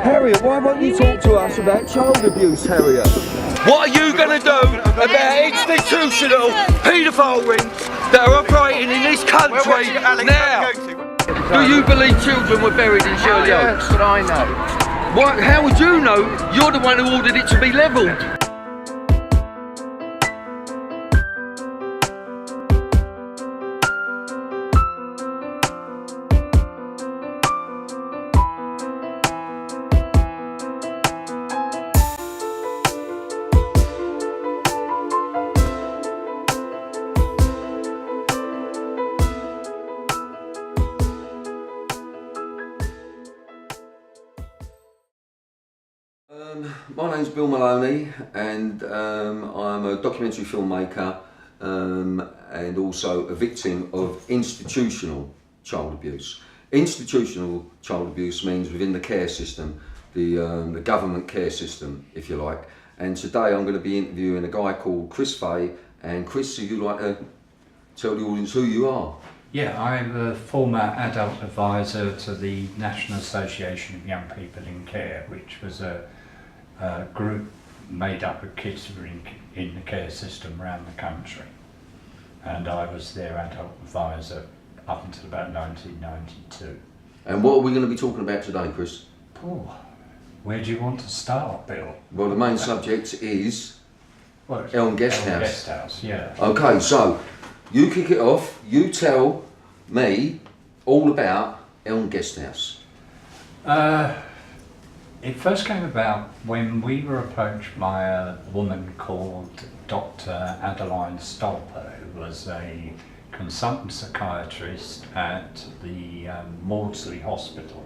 Harriet, why won't you talk to us about child abuse, Harriet? What are you going to do about institutional paedophile rings that are operating in this country now? Do you believe children were buried in Shirley Oaks? Yes, but I know. What, how would you know? You're the one who ordered it to be levelled. My name's Bill Maloney, and I'm a documentary filmmaker and also a victim of institutional child abuse. Institutional child abuse means within the care system, the government care system, if you like. And today I'm going to be interviewing a guy called Chris Fay. And Chris, would you like to tell the audience who you are? Yeah, I'm a former adult advisor to the National Association of Young People in Care, which was a group made up of kids who were in the care system around the country, and I was their adult advisor up until about 1992. And what are we going to be talking about today, Chris? Oh, where do you want to start, Bill? Well, the main subject is Elm Guest House. Guest House, yeah. Okay, so you kick it off. You tell me all about Elm Guest House. It first came about when we were approached by a woman called Dr. Adeline Stolper, who was a consultant psychiatrist at the Maudsley Hospital,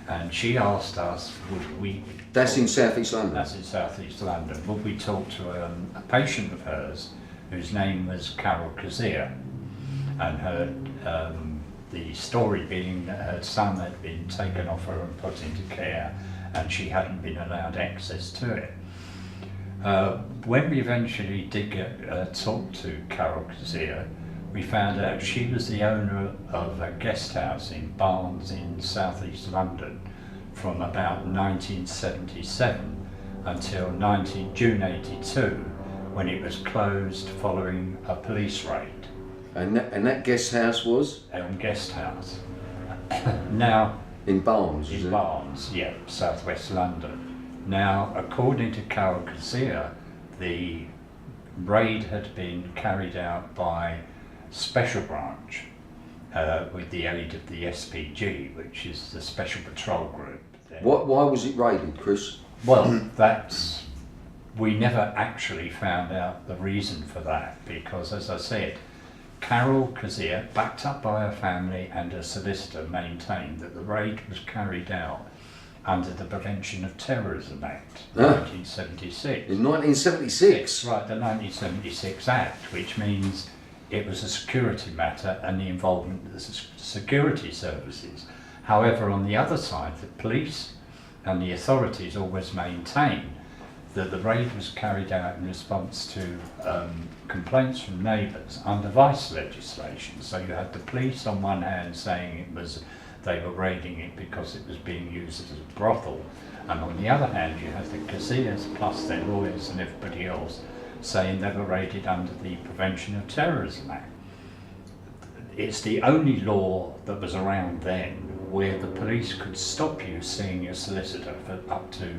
and she asked us, would we... That's in South East London? That's in South East London. Would we talk to a patient of hers whose name was Carol Kazir, and her the story being that her son had been taken off her and put into care, and she hadn't been allowed access to it. When we eventually did get talk to Carol Kazir, we found out she was the owner of a guest house in Barnes in South East London from about 1977 until June 82, when it was closed following a police raid. And that guest house was? Elm Guest House. Now, in Barnes, in Barnes, yeah, southwest London. Now, according to Carol Kazir, the raid had been carried out by Special Branch with the aid of the SPG, which is the Special Patrol Group. Why was it raided, Chris? Well, we never actually found out the reason for that, because, as I said, Carol Kazir, backed up by her family and her solicitor, maintained that the raid was carried out under the Prevention of Terrorism Act, 1976. In 1976? Right, the 1976 Act, which means it was a security matter and the involvement of the security services. However, on the other side, the police and the authorities always maintained that the raid was carried out in response to complaints from neighbours under vice legislation. So you had the police on one hand saying they were raiding it because it was being used as a brothel, and on the other hand you had the Kazirs plus their lawyers and everybody else saying they were raided under the Prevention of Terrorism Act. It's the only law that was around then where the police could stop you seeing your solicitor for up to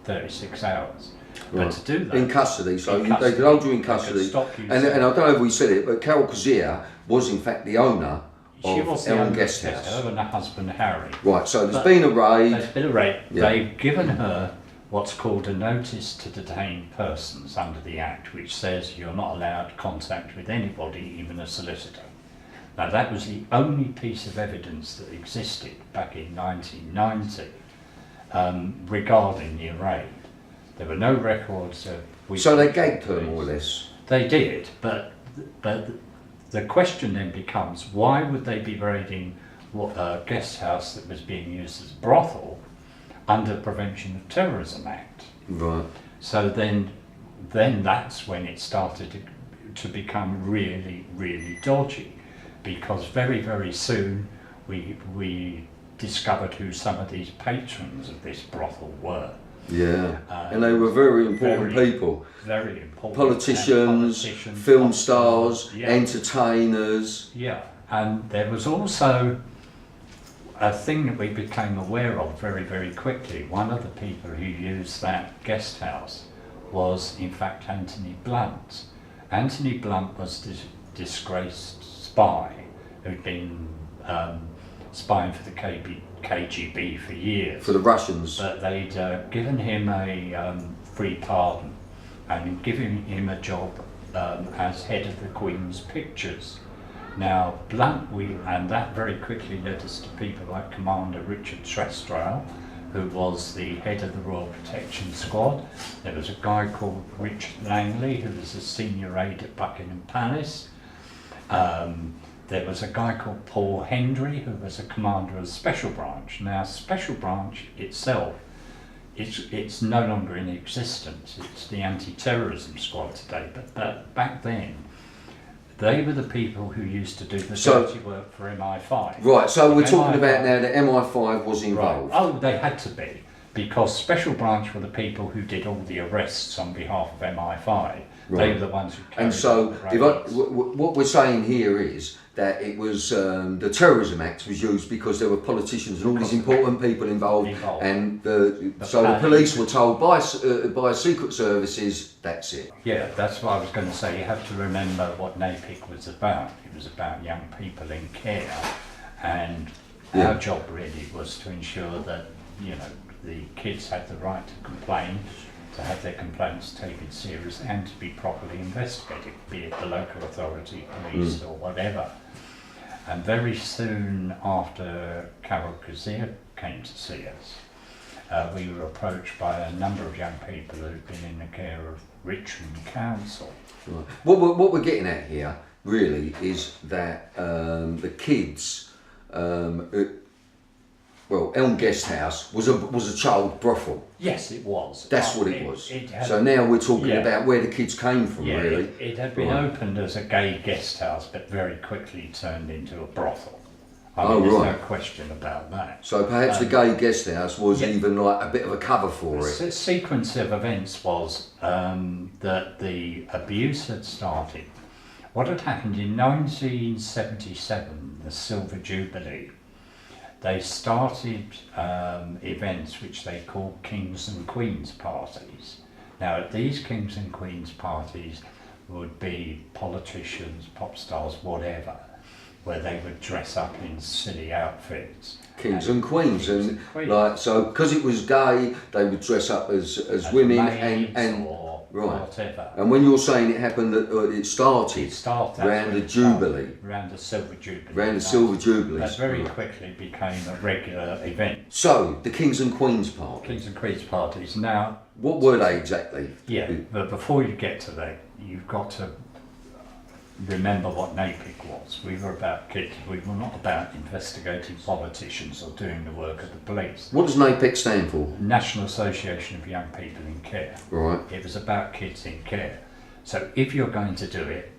36 hours. Right. But to do that... In custody, so they could hold you in custody. And I don't know if we said it, but Carol Kazir was in fact the owner of Elm Guest House. Her and her husband Harry. Right, so there's been a raid. There's been a raid. Yeah. They've given her what's called a notice to detain persons under the Act, which says you're not allowed contact with anybody, even a solicitor. Now that was the only piece of evidence that existed back in 1990 regarding the raid. There were no records of... So they gagged her more or less? They did, but the question then becomes, why would they be raiding a guest house that was being used as a brothel under Prevention of Terrorism Act? Right. So then that's when it started to become really, really dodgy, because very, very soon we discovered who some of these patrons of this brothel were. Yeah, and they were very important people. Very important. Politicians, film stars, yeah. entertainers. Yeah, and there was also a thing that we became aware of very, very quickly. One of the people who used that guest house was, in fact, Anthony Blunt. Anthony Blunt was this disgraced spy who'd been spying for the KGB for years. For the Russians. But they'd given him a free pardon and given him a job as head of the Queen's Pictures. Now, Blunt, and that very quickly led us to people like Commander Richard Trestrail, who was the head of the Royal Protection Squad. There was a guy called Richard Langley, who was a senior aide at Buckingham Palace. There was a guy called Paul Hendry, who was a commander of the Special Branch. Now, Special Branch itself, it's no longer in existence. It's the anti-terrorism squad today. But back then, they were the people who used to do the dirty work for MI5. Right, so we're talking about now that MI5 was involved. Right. Oh, they had to be, because Special Branch were the people who did all the arrests on behalf of MI5. Right. They were the ones who carried And so, out the what we're saying here is that it was the Terrorism Act was used because there were politicians and all these important people involved. And so the police were told by secret services, that's it. Yeah, that's what I was going to say. You have to remember what NAPIC was about. It was about young people in care, and our job really was to ensure that, you know, the kids had the right to complain, to have their complaints taken seriously and to be properly investigated, be it the local authority, police or whatever. And very soon after Carol Kazir came to see us, we were approached by a number of young people who'd been in the care of Richmond Council. Right. What we're getting at here really is that the kids, Elm Guest House was a child brothel. Yes, it was. That's what it was. So now we're talking about where the kids came from, really. It had been opened as a gay guest house, but very quickly turned into a brothel. I mean, there's no question about that. So perhaps the gay guest house was even like a bit of a cover for it. The sequence of events was that the abuse had started. What had happened in 1977, the Silver Jubilee, they started events which they called Kings and Queens parties. Now, at these Kings and Queens parties would be politicians, pop stars, whatever, where they would dress up in silly outfits. Kings and Queens, and like so, because it was gay, they would dress up as women and whatever. And when you're saying it happened, it started around the Jubilee, around the Silver Jubilee. Around the Silver Jubilee. That very quickly became a regular event. So the Kings and Queens party. Kings and Queens parties. Now, what were they exactly? Yeah, but before you get to that, you've got to remember what NAPIC was. We were about kids. We were not about investigating politicians or doing the work of the police. What does NAPIC stand for? National Association of Young People in Care. Right. It was about kids in care. So if you're going to do it,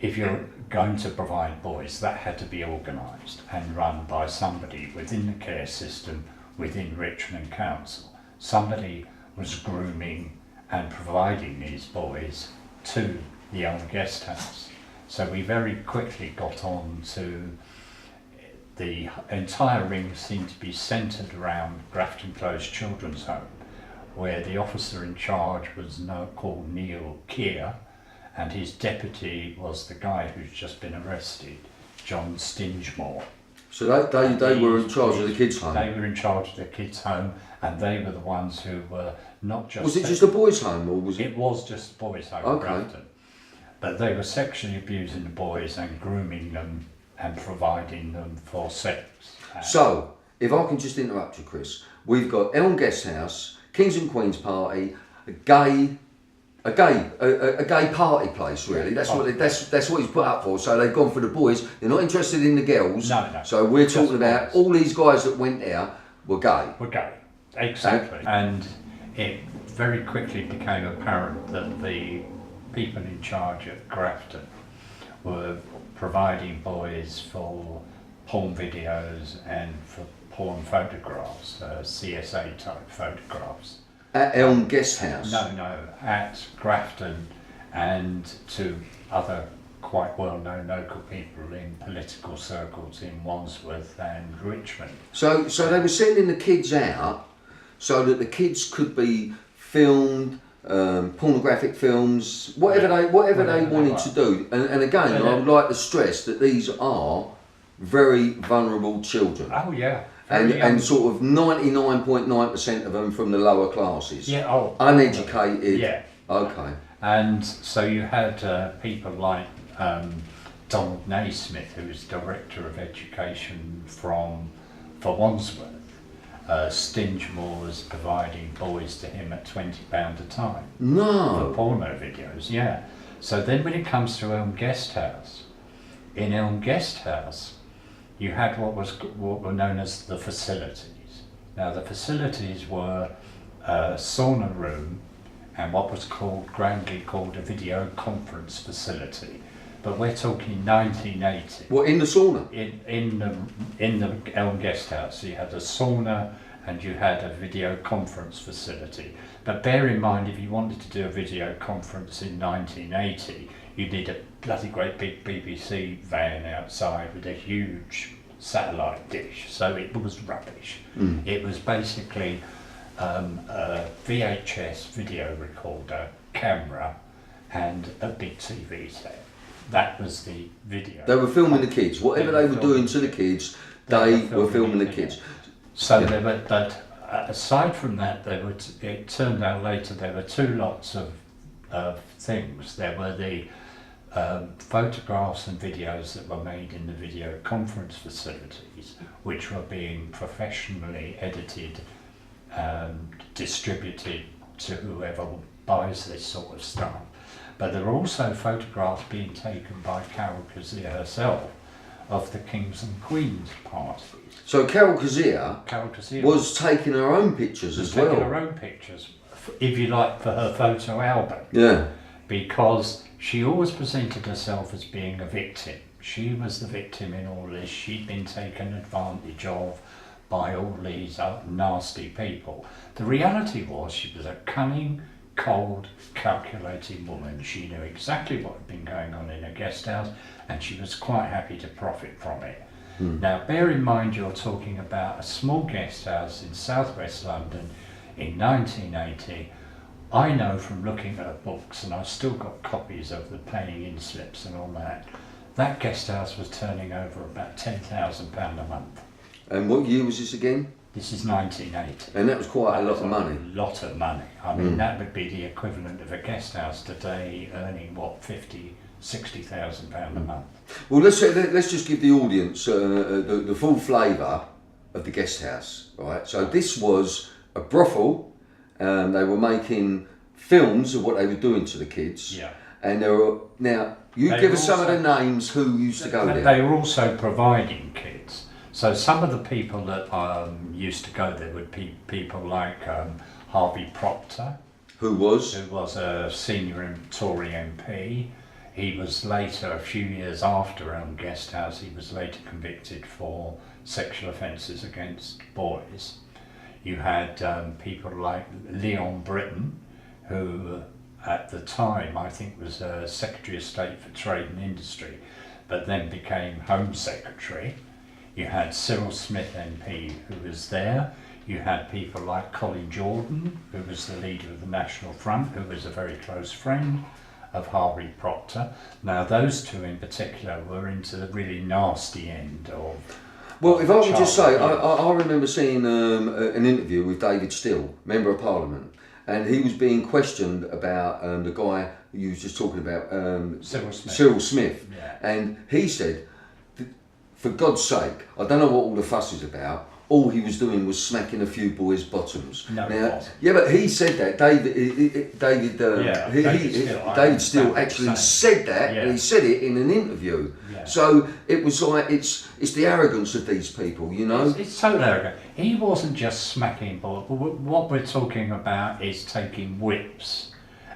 if you're going to provide boys, that had to be organised and run by somebody within the care system, within Richmond Council. Somebody was grooming and providing these boys to the Elm Guest House. So we very quickly got on to the entire ring seemed to be centred around Grafton Close Children's Home, where the officer in charge was now called Neil Keir, and his deputy was the guy who's just been arrested, John Stingemore. So they were in charge of the kids' home? They were in charge of the kids' home, and they were the ones who were not just... Was it just a boys' home, or was it? It was just a boys' home in Grafton. But they were sexually abusing the boys and grooming them and providing them for sex. So, if I can just interrupt you, Chris, we've got Elm Guest House, Kings and Queens party, a gay party place, really. That's what he's put up for. So they've gone for the boys. They're not interested in the girls. No. So we're talking about all these guys that went there were gay. Were gay, exactly. And it very quickly became apparent that the people in charge at Grafton were providing boys for porn videos and for porn photographs, CSA type photographs. At Elm Guest House? No, at Grafton, and to other quite well-known local people in political circles in Wandsworth and Richmond. So they were sending the kids out so that the kids could be filmed, pornographic films, whatever they wanted to do. And again, I would like to stress that these are very vulnerable children. Oh yeah. And sort of 99.9% of them from the lower classes. Yeah. Oh. Uneducated. Yeah. Okay. And so you had people like Donald Naismith, who was Director of Education for Wandsworth. Stingemore was providing boys to him at £20 a time. No. For porno videos, yeah. So then when it comes to Elm Guest House, in Elm Guest House, you had what were known as the facilities. Now the facilities were a sauna room and what was grandly called a video conference facility. But we're talking 1980. What, in the sauna? In the Elm Guest House, you had a sauna and you had a video conference facility. But bear in mind, if you wanted to do a video conference in 1980, you need a bloody great big BBC van outside with a huge satellite dish. So it was rubbish. It was basically a VHS video recorder, camera, and a big TV set. That was the video. They were filming the kids. Whatever they were doing to the kids, they were filming the kids. So there were, but aside from that, it turned out later there were two lots of things. There were the photographs and videos that were made in the video conference facilities, which were being professionally edited and distributed to whoever buys this sort of stuff. But there were also photographs being taken by Carol Kazia herself of the Kings and Queens parties. So Carol Kazia was taking her own pictures as well. Taking her own pictures, if you like, for her photo album. Yeah. Because she always presented herself as being a victim. She was the victim in all this. She'd been taken advantage of by all these nasty people. The reality was she was a cunning, cold, calculating woman. She knew exactly what had been going on in her guest house and she was quite happy to profit from it. Now bear in mind you're talking about a small guest house in southwest London in 1980. I know from looking at her books, and I've still got copies of the paying in slips and all that, that guest house was turning over about £10,000 a month. And what year was this again? This is 1980. And that was quite a lot of money. A lot of money. I mean, that would be the equivalent of a guest house today earning, what, £60,000 a month. Well, let's just give the audience the full flavour of the guest house, right? So this was a brothel. They were making films of what they were doing to the kids. Yeah. And there were, now, give us some of the names who used to go there. They were also providing kids. So some of the people that used to go there would be people like Harvey Proctor. Who was? Who was a senior Tory MP. He was later, a few years after Elm Guest House, he was later convicted for sexual offences against boys. You had people like Leon Britton, who at the time I think was Secretary of State for Trade and Industry, but then became Home Secretary. You had Cyril Smith MP who was there. You had people like Colin Jordan, who was the leader of the National Front, who was a very close friend of Harvey Proctor. Now those two in particular were into the really nasty end of... Well, if I would just say, I remember seeing an interview with David Still, Member of Parliament, and he was being questioned about the guy you was just talking about, Cyril Smith. Yeah. And he said, for God's sake, I don't know what all the fuss is about, all he was doing was smacking a few boys' bottoms. No, yeah, but he said that. David Still actually said that, and he said it in an interview. Yeah. So it was like it's the arrogance of these people, you know. It's so arrogant. He wasn't just smacking boys. What we're talking about is taking whips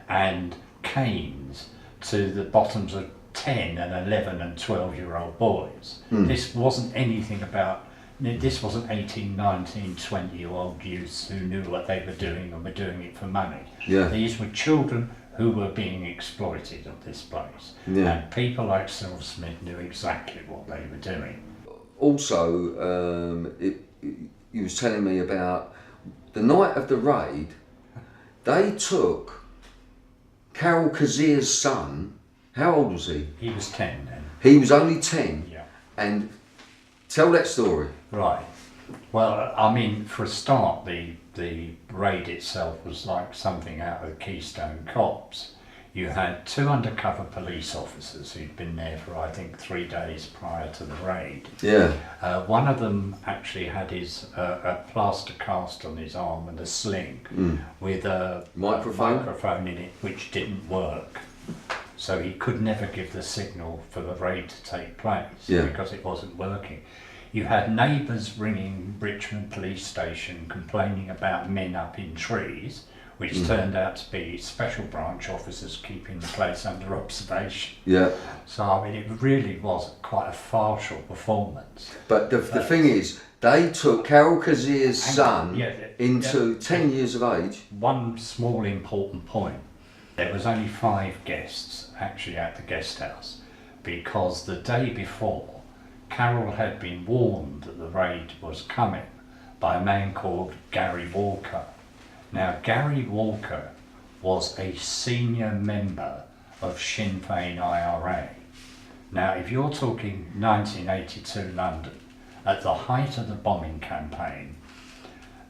and canes to the bottoms of 10 and 11 and 12-year-old boys. This wasn't anything about this wasn't 18, 19, 20-year-old youths who knew what they were doing and were doing it for money. Yeah. These were children who were being exploited at this place. Yeah. And people like Sylv Smith knew exactly what they were doing. Also, he was telling me about the night of the raid, they took Carol Kazir's son. How old was he? He was 10 then. He was only 10. Yeah. And tell that story. Right. Well, I mean, for a start, the raid itself was like something out of Keystone Cops. You had 2 undercover police officers who'd been there for, I think, 3 days prior to the raid. Yeah. One of them actually had his a plaster cast on his arm and a sling with a microphone in it, which didn't work. So he could never give the signal for the raid to take place because it wasn't working. You had neighbours ringing Richmond Police Station complaining about men up in trees, which turned out to be special branch officers keeping the place under observation. Yeah. So, I mean, it really was quite a partial performance. But the thing is, they took Carol Kazir's son into 10 years of age. One small important point. There was only 5 guests actually at the guest house, because the day before, Carol had been warned that the raid was coming by a man called Gary Walker. Now, Gary Walker was a senior member of Sinn Féin IRA. Now, if you're talking 1982 London, at the height of the bombing campaign,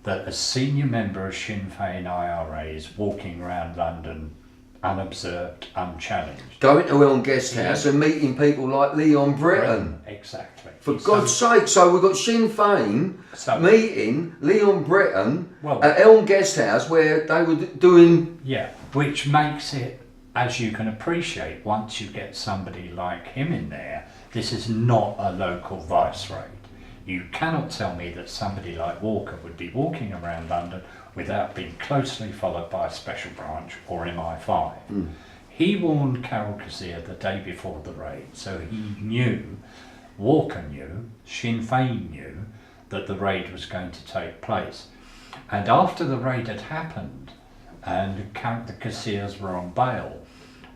that a senior member of Sinn Féin IRA is walking around London unobserved, unchallenged. Going to Elm Guest House and meeting people like Leon Britton. Exactly. For God's sake, so we've got Sinn Féin meeting Leon Britton at Elm Guest House where they were doing... Yeah, which makes it, as you can appreciate, once you get somebody like him in there, this is not a local vice raid. You cannot tell me that somebody like Walker would be walking around London without being closely followed by a special branch or MI5. He warned Carol Kazir the day before the raid, so he knew, Walker knew, Sinn Féin knew that the raid was going to take place. And after the raid had happened and the Kazirs were on bail,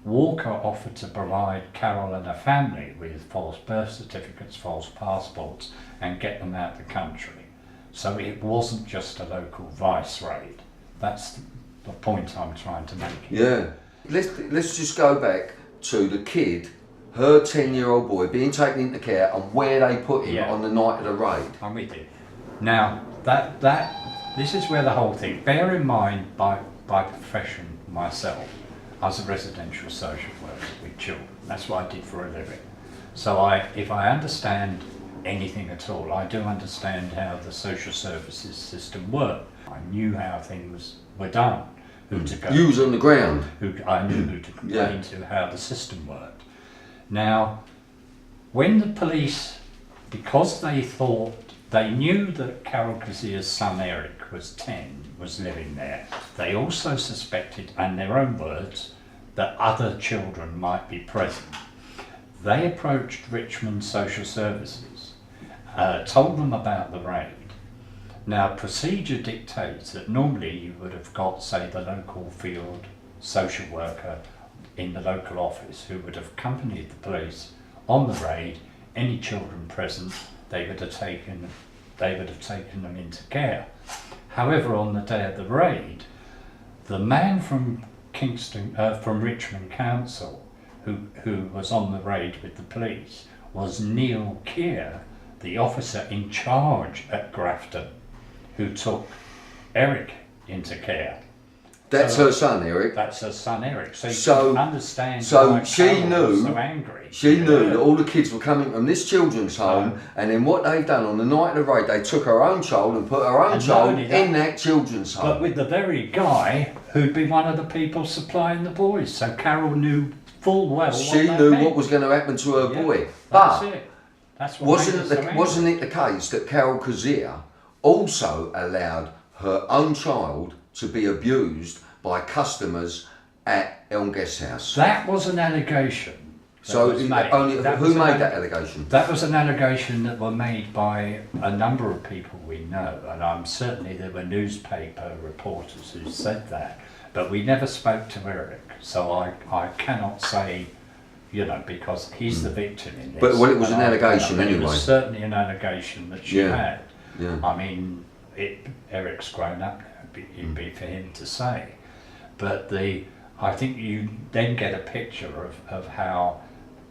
Walker offered to provide Carol and her family with false birth certificates, false passports, and get them out of the country. So it wasn't just a local vice raid. That's the point I'm trying to make. Yeah. Let's just go back to the kid, her 10-year-old boy being taken into care and where they put him on the night of the raid. I'm with you. Now, this is where the whole thing, bear in mind by profession myself, I was a residential social worker with children. That's what I did for a living. So if I understand anything at all, I do understand how the social services system worked. I knew how things were done, who to go. You was on the ground. I knew who to complain to, how the system worked. Now, when the police, because they knew that Carol Kazir's son Eric was 10, was living there, they also suspected, in their own words, that other children might be present. They approached Richmond Social Services, told them about the raid. Now, procedure dictates that normally you would have got, say, the local field social worker in the local office who would have accompanied the police on the raid. Any children present, they would have taken them into care. However, on the day of the raid, the man from Richmond Council, who was on the raid with the police, was Neil Keir, the officer in charge at Grafton, who took Eric into care. That's her son, Eric. That's her son, Eric. So you can understand why she Carol was knew. So angry. She knew that all the kids were coming from this children's home, and then what they've done on the night of the raid, they took her own child and put her own child in that children's home. But with the very guy who'd been one of the people supplying the boys, so Carol knew full well. She knew what was going to happen to her boy. But that's it. That's what wasn't it the case that Carol Kazir also allowed her own child to be abused by customers at Elm Guest House? That was an allegation. So was made. only That who was made an- that allegation? That was an allegation that were made by a number of people we know, and I'm certainly there were newspaper reporters who said that, but we never spoke to Eric, so I cannot say, you know, because he's the victim in this. But well, it was and an allegation It anyway. was certainly an allegation that she Yeah. had. Yeah. I mean, Eric's grown up now, it'd be for him to say. But I think you then get a picture of how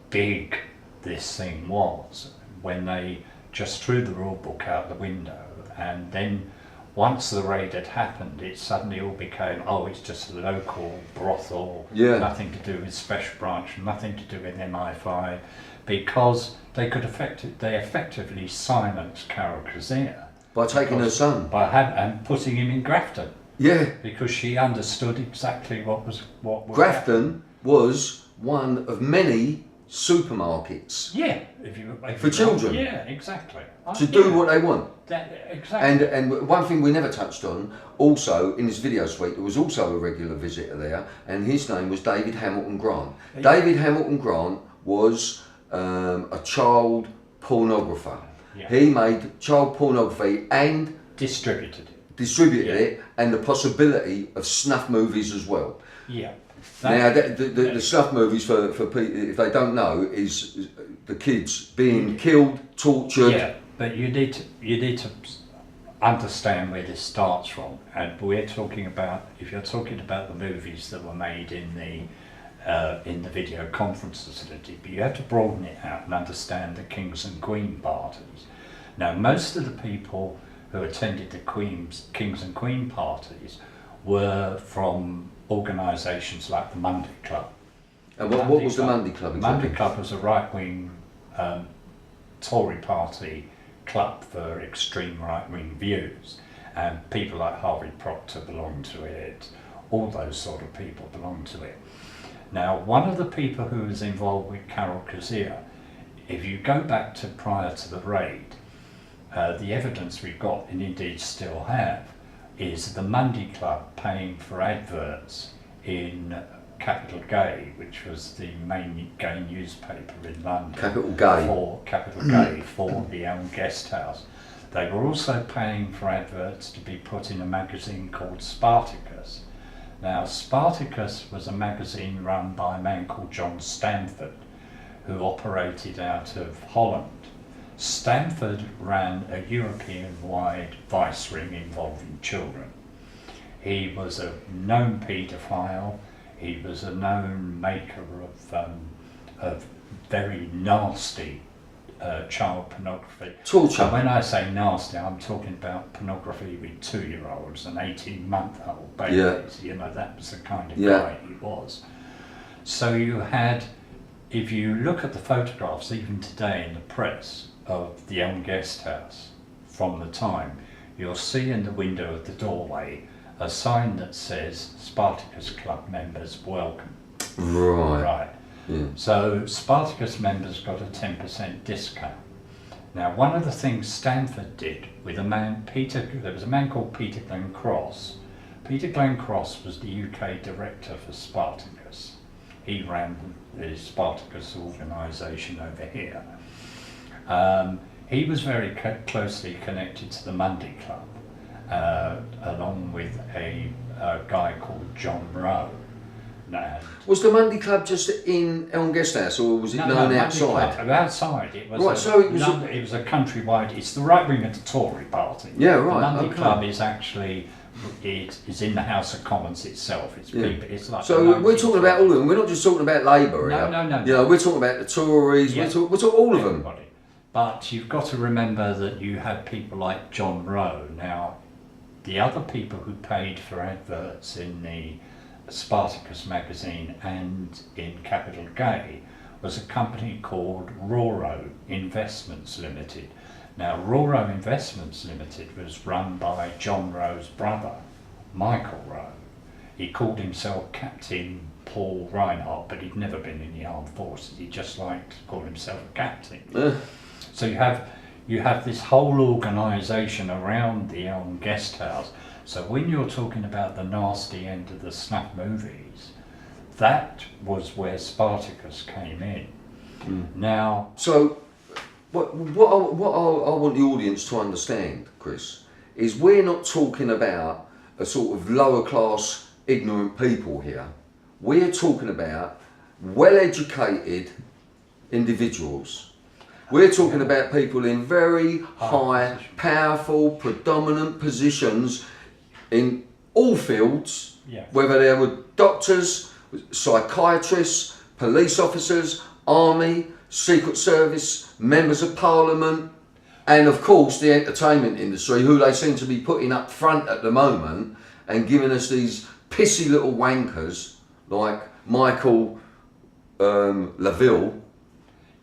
big this thing was when they just threw the rule book out the window, and then once the raid had happened, it suddenly all became, it's just a local brothel, nothing to do with Special Branch, nothing to do with MI5, because they effectively silenced Carol Kazir. By taking her son. And putting him in Grafton. Yeah. Because she understood exactly what was Grafton was one of many supermarkets. Yeah, for children. Yeah, exactly. To do what they want. Exactly. And one thing we never touched on, also in this video suite, there was also a regular visitor there, and his name was David Hamilton Grant. David Hamilton Grant was a child pornographer. Yeah. He made child pornography and distributed it, and the possibility of snuff movies as well. Yeah. Now, the snuff movies, for people, if they don't know, is the kids being killed, tortured. Yeah, but you need to understand where this starts from, and we're talking about, if you're talking about the movies that were made in the video conference facility, but you have to broaden it out and understand the kings and queen parties. Now, most of the people who attended the kings and queen parties were from organisations like the Monday Club. And what was the Monday Club exactly? Monday Club was a right-wing Tory party club for extreme right-wing views, and people like Harvey Procter belonged to it. All those sort of people belonged to it. Now, one of the people who was involved with Carol Kazir, if you go back to prior to the raid, the evidence we've got, and indeed still have, is the Monday Club paying for adverts in Capital Gay, which was the main gay newspaper in London. Capital Gay. For the Elm Guest House. They were also paying for adverts to be put in a magazine called Spartacus. Now, Spartacus was a magazine run by a man called John Stamford, who operated out of Holland. Stamford ran a European-wide vice ring involving children. He was a known paedophile. He was a known maker of very nasty child pornography. Torture. And when I say nasty, I'm talking about pornography with 2-year-olds and 18-month-old babies. Yeah. You know, that was the kind of guy he was. So you had, if you look at the photographs, even today in the press, of the Elm Guest House from the time, you'll see in the window of the doorway a sign that says Spartacus Club members welcome. Right. Yeah. So Spartacus members got a 10% discount. Now, one of the things Stanford did with there was a man called Peter Glenn Cross. Peter Glenn Cross was the UK director for Spartacus. He ran the Spartacus organisation over here. He was very closely connected to the Monday Club, along with a guy called John Rowe. Was the Monday Club just in Elm Guest House, or was it known outside? Club, outside. It was right, so it was it was a countrywide. It's the right wing of the Tory party. Yeah, right. The Monday Club is actually in the House of Commons itself. It's people. It's like so we're talking about all of them. We're not just talking about Labour. No. You know, we're talking about the Tories. Yeah. We're talking all of them. Everybody. But you've got to remember that you have people like John Rowe. Now, the other people who paid for adverts in the Spartacus magazine and in Capital Gay was a company called Roro Investments Limited. Now, Roro Investments Limited was run by John Rowe's brother, Michael Rowe. He called himself Captain Paul Reinhardt, but he'd never been in the armed forces. He just liked to call himself a captain. So you have this whole organisation around the Elm Guest House. So when you're talking about the nasty end of the snuff movies, that was where Spartacus came in. Now, So, what I want the audience to understand, Chris, is we're not talking about a sort of lower class, ignorant people here. We're talking about well-educated individuals. We're talking about people in very high, powerful, predominant positions in all fields, yes. whether they were doctors, psychiatrists, police officers, army, secret service, members of parliament, and of course the entertainment industry, who they seem to be putting up front at the moment and giving us these pissy little wankers like Michael LaVille,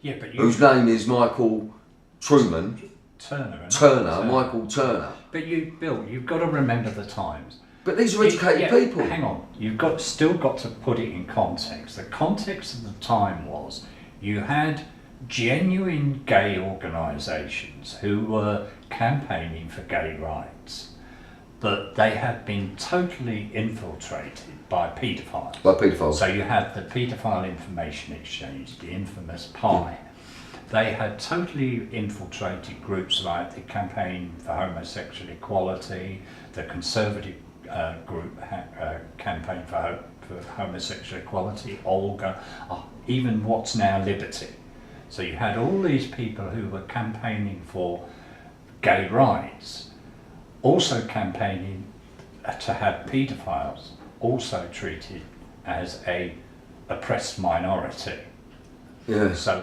Yeah, but whose name is Michael Truman. Turner. Michael Turner. But Bill, you've got to remember the times. But these are educated people. Hang on, you've still got to put it in context. The context of the time was you had genuine gay organisations who were campaigning for gay rights, but they had been totally infiltrated by paedophiles. So you had the Paedophile Information Exchange, the infamous PI. They had totally infiltrated groups like the Campaign for Homosexual Equality, the Conservative group Campaign for Homosexual Equality, Olga, even what's now Liberty. So you had all these people who were campaigning for gay rights, also campaigning to have paedophiles also treated as a oppressed minority. Yeah. So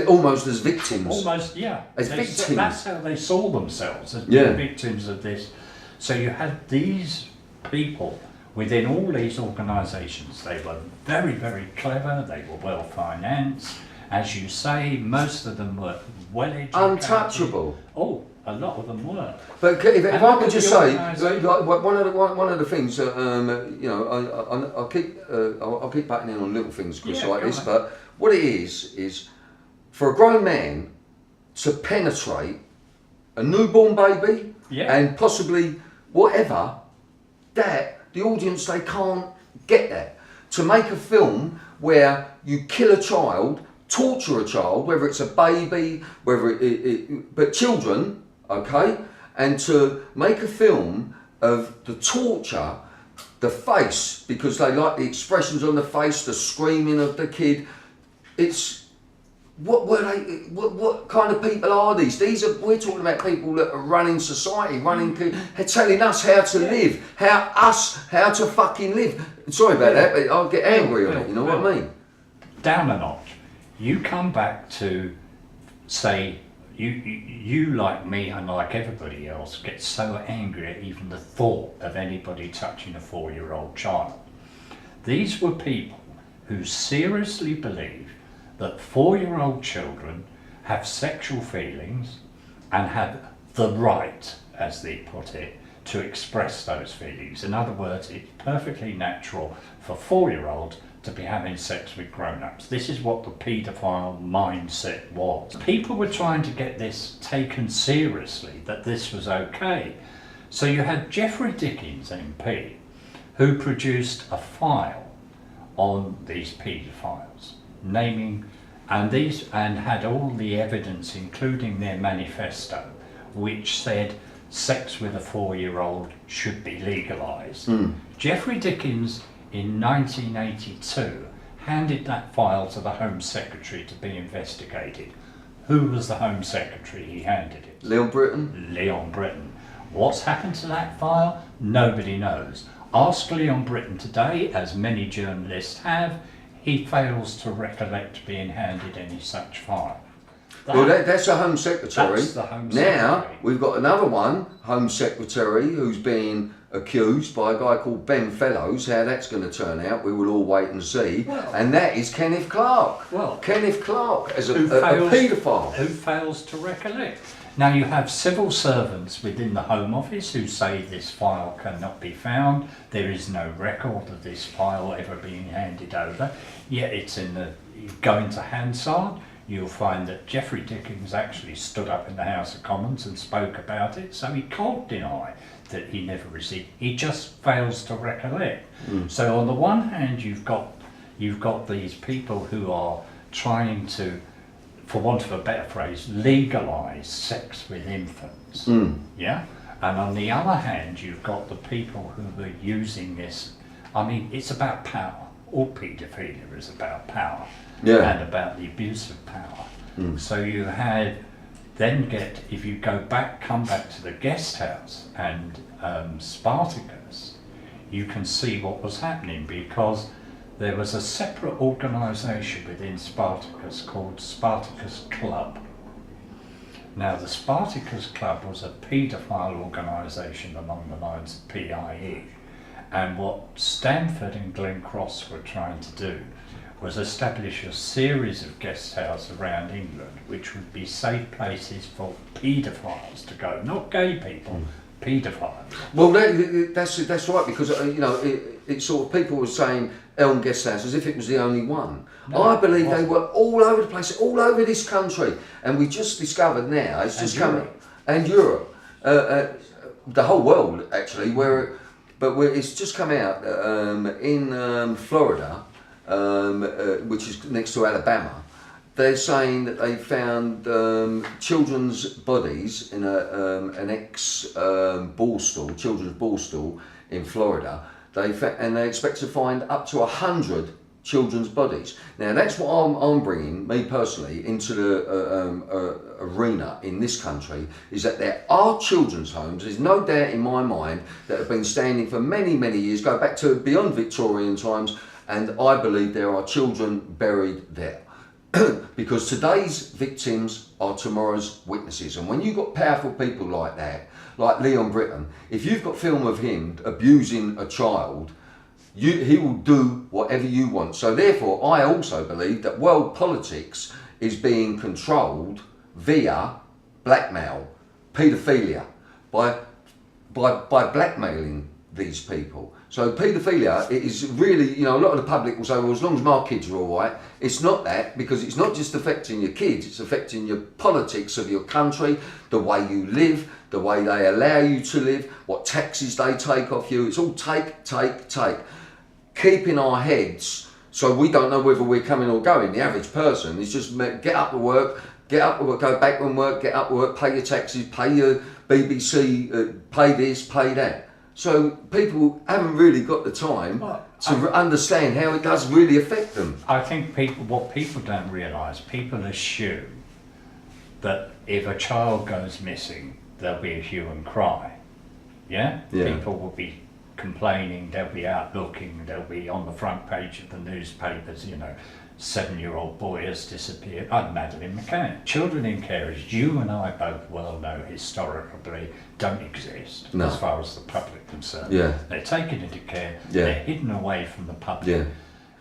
almost as victims. Almost, yeah. As victims. That's how they saw themselves, as being victims of this. So you had these people within all these organisations. They were very, very clever. They were well financed. As you say, most of them were well educated. Untouchable. Oh, a lot of them were. But if I could just say, like, one of the things, you know, I'll keep butting in on little things, Chris, like this. But what it is for a grown man to penetrate a newborn baby and possibly whatever, that the audience, they can't get that. To make a film where you kill a child, torture a child, whether it's a baby, whether but children, okay, and to make a film of the torture, the face, because they like the expressions on the face, the screaming of the kid. It's what kind of people are these? We're talking about people that are running society, telling us how to live, how to fucking live. Sorry about that, but I'll get angry on it. You know what I mean? Down a notch. You come back to say you like me and like everybody else get so angry at even the thought of anybody touching a 4-year-old child. These were people who seriously believe that 4-year-old children have sexual feelings and have the right, as they put it, to express those feelings. In other words, it's perfectly natural for 4-year-olds to be having sex with grown-ups. This is what the paedophile mindset was. People were trying to get this taken seriously, that this was okay. So you had Geoffrey Dickens, MP, who produced a file on these paedophiles, naming and had all the evidence, including their manifesto, which said sex with a 4-year-old should be legalised. Geoffrey Dickens in 1982 handed that file to the Home Secretary to be investigated. Who was the Home Secretary he handed it to? Leon Britton. Leon Britton. What's happened to that file? Nobody knows. Ask Leon Britton today, as many journalists have, he fails to recollect being handed any such file. That's the Home Secretary. That's the Home Secretary. Now, we've got another one, Home Secretary, who's being accused by a guy called Ben Fellows. How that's going to turn out, we will all wait and see. And that is Kenneth Clarke. Kenneth Clarke as a paedophile. Who fails to recollect. Now you have civil servants within the Home Office who say this file cannot be found. There is no record of this file ever being handed over. Yet it's going to Hansard. You'll find that Geoffrey Dickens actually stood up in the House of Commons and spoke about it, so he can't deny that he never received. He just fails to recollect. So on the one hand, you've got these people who are trying to, for want of a better phrase, legalise sex with infants. Yeah? And on the other hand, you've got the people who are using this. I mean, it's about power. All paedophilia is about power and about the abuse of power. So you had if you come back to the guest house and Spartacus, you can see what was happening, because there was a separate organisation within Spartacus called Spartacus Club. Now, the Spartacus Club was a paedophile organisation along the lines of PIE, and what Stanford and Glen Cross were trying to do was establish a series of guest houses around England which would be safe places for paedophiles to go, not gay people, paedophiles. Well, that's right, because it's sort of, people were saying Elm Guest House as if it was the only one. No, I believe they were all over the place, all over this country, and we just discovered now it's just coming, and Europe, the whole world actually, it's just come out in Florida, which is next to Alabama. They're saying that they found children's bodies in an children's ball stall in Florida. They expect to find up to 100 children's bodies. Now that's what I'm bringing, me personally, into the arena in this country, is that there are children's homes. There's no doubt in my mind that have been standing for many, many years, go back to beyond Victorian times, and I believe there are children buried there. Because today's victims are tomorrow's witnesses, and when you've got powerful people like that, like Leon Britton, if you've got film of him abusing a child, he will do whatever you want. So therefore, I also believe that world politics is being controlled via blackmail, paedophilia, by blackmailing these people. So paedophilia, it is really, a lot of the public will say, well, as long as my kids are all right. It's not that, because it's not just affecting your kids, it's affecting your politics of your country, the way you live, the way they allow you to live, what taxes they take off you. It's all take. Keeping our heads so we don't know whether we're coming or going. The average person is just get up to work, go back from work, get up to work, pay your taxes, pay your BBC, pay this, pay that. So people haven't really got the time to understand how it does really affect them. I think what people don't realise, people assume that if a child goes missing, there'll be a hue and cry. Yeah? People will be complaining, they'll be out looking, they'll be on the front page of the newspapers, 7-year-old boy has disappeared. Madeleine McCann. Children in care, as you and I both well know, historically don't exist as far as the public are concerned. They're taken into care, they're hidden away from the public.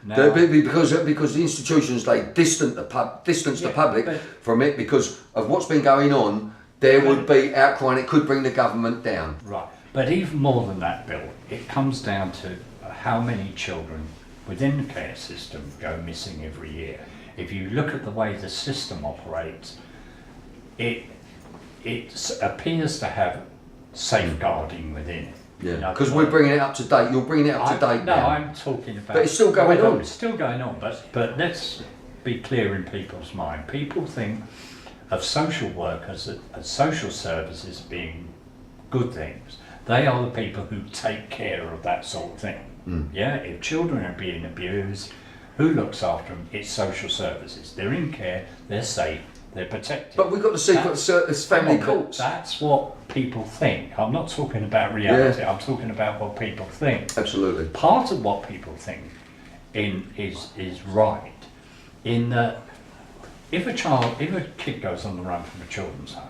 Now, because the institutions, they distance the public from it because of what's been going on. There would be outcry, and it could bring the government down. Right, but even more than that, Bill, it comes down to how many children within the care system go missing every year. If you look at the way the system operates, it appears to have safeguarding within it. Because we're bringing it up to date. You're bringing it up to date now. No, I'm talking about... But it's still going on. It's still going on, but let's be clear in people's mind. People think of social workers and social services being good things. They are the people who take care of that sort of thing. If children are being abused, who looks after them? It's social services. They're in care, they're safe, they're protected. But we've got to see it's family courts. That's what people think. I'm not talking about reality, I'm talking about what people think. Absolutely. Part of what people think is right, in that if a kid goes on the run from a children's home,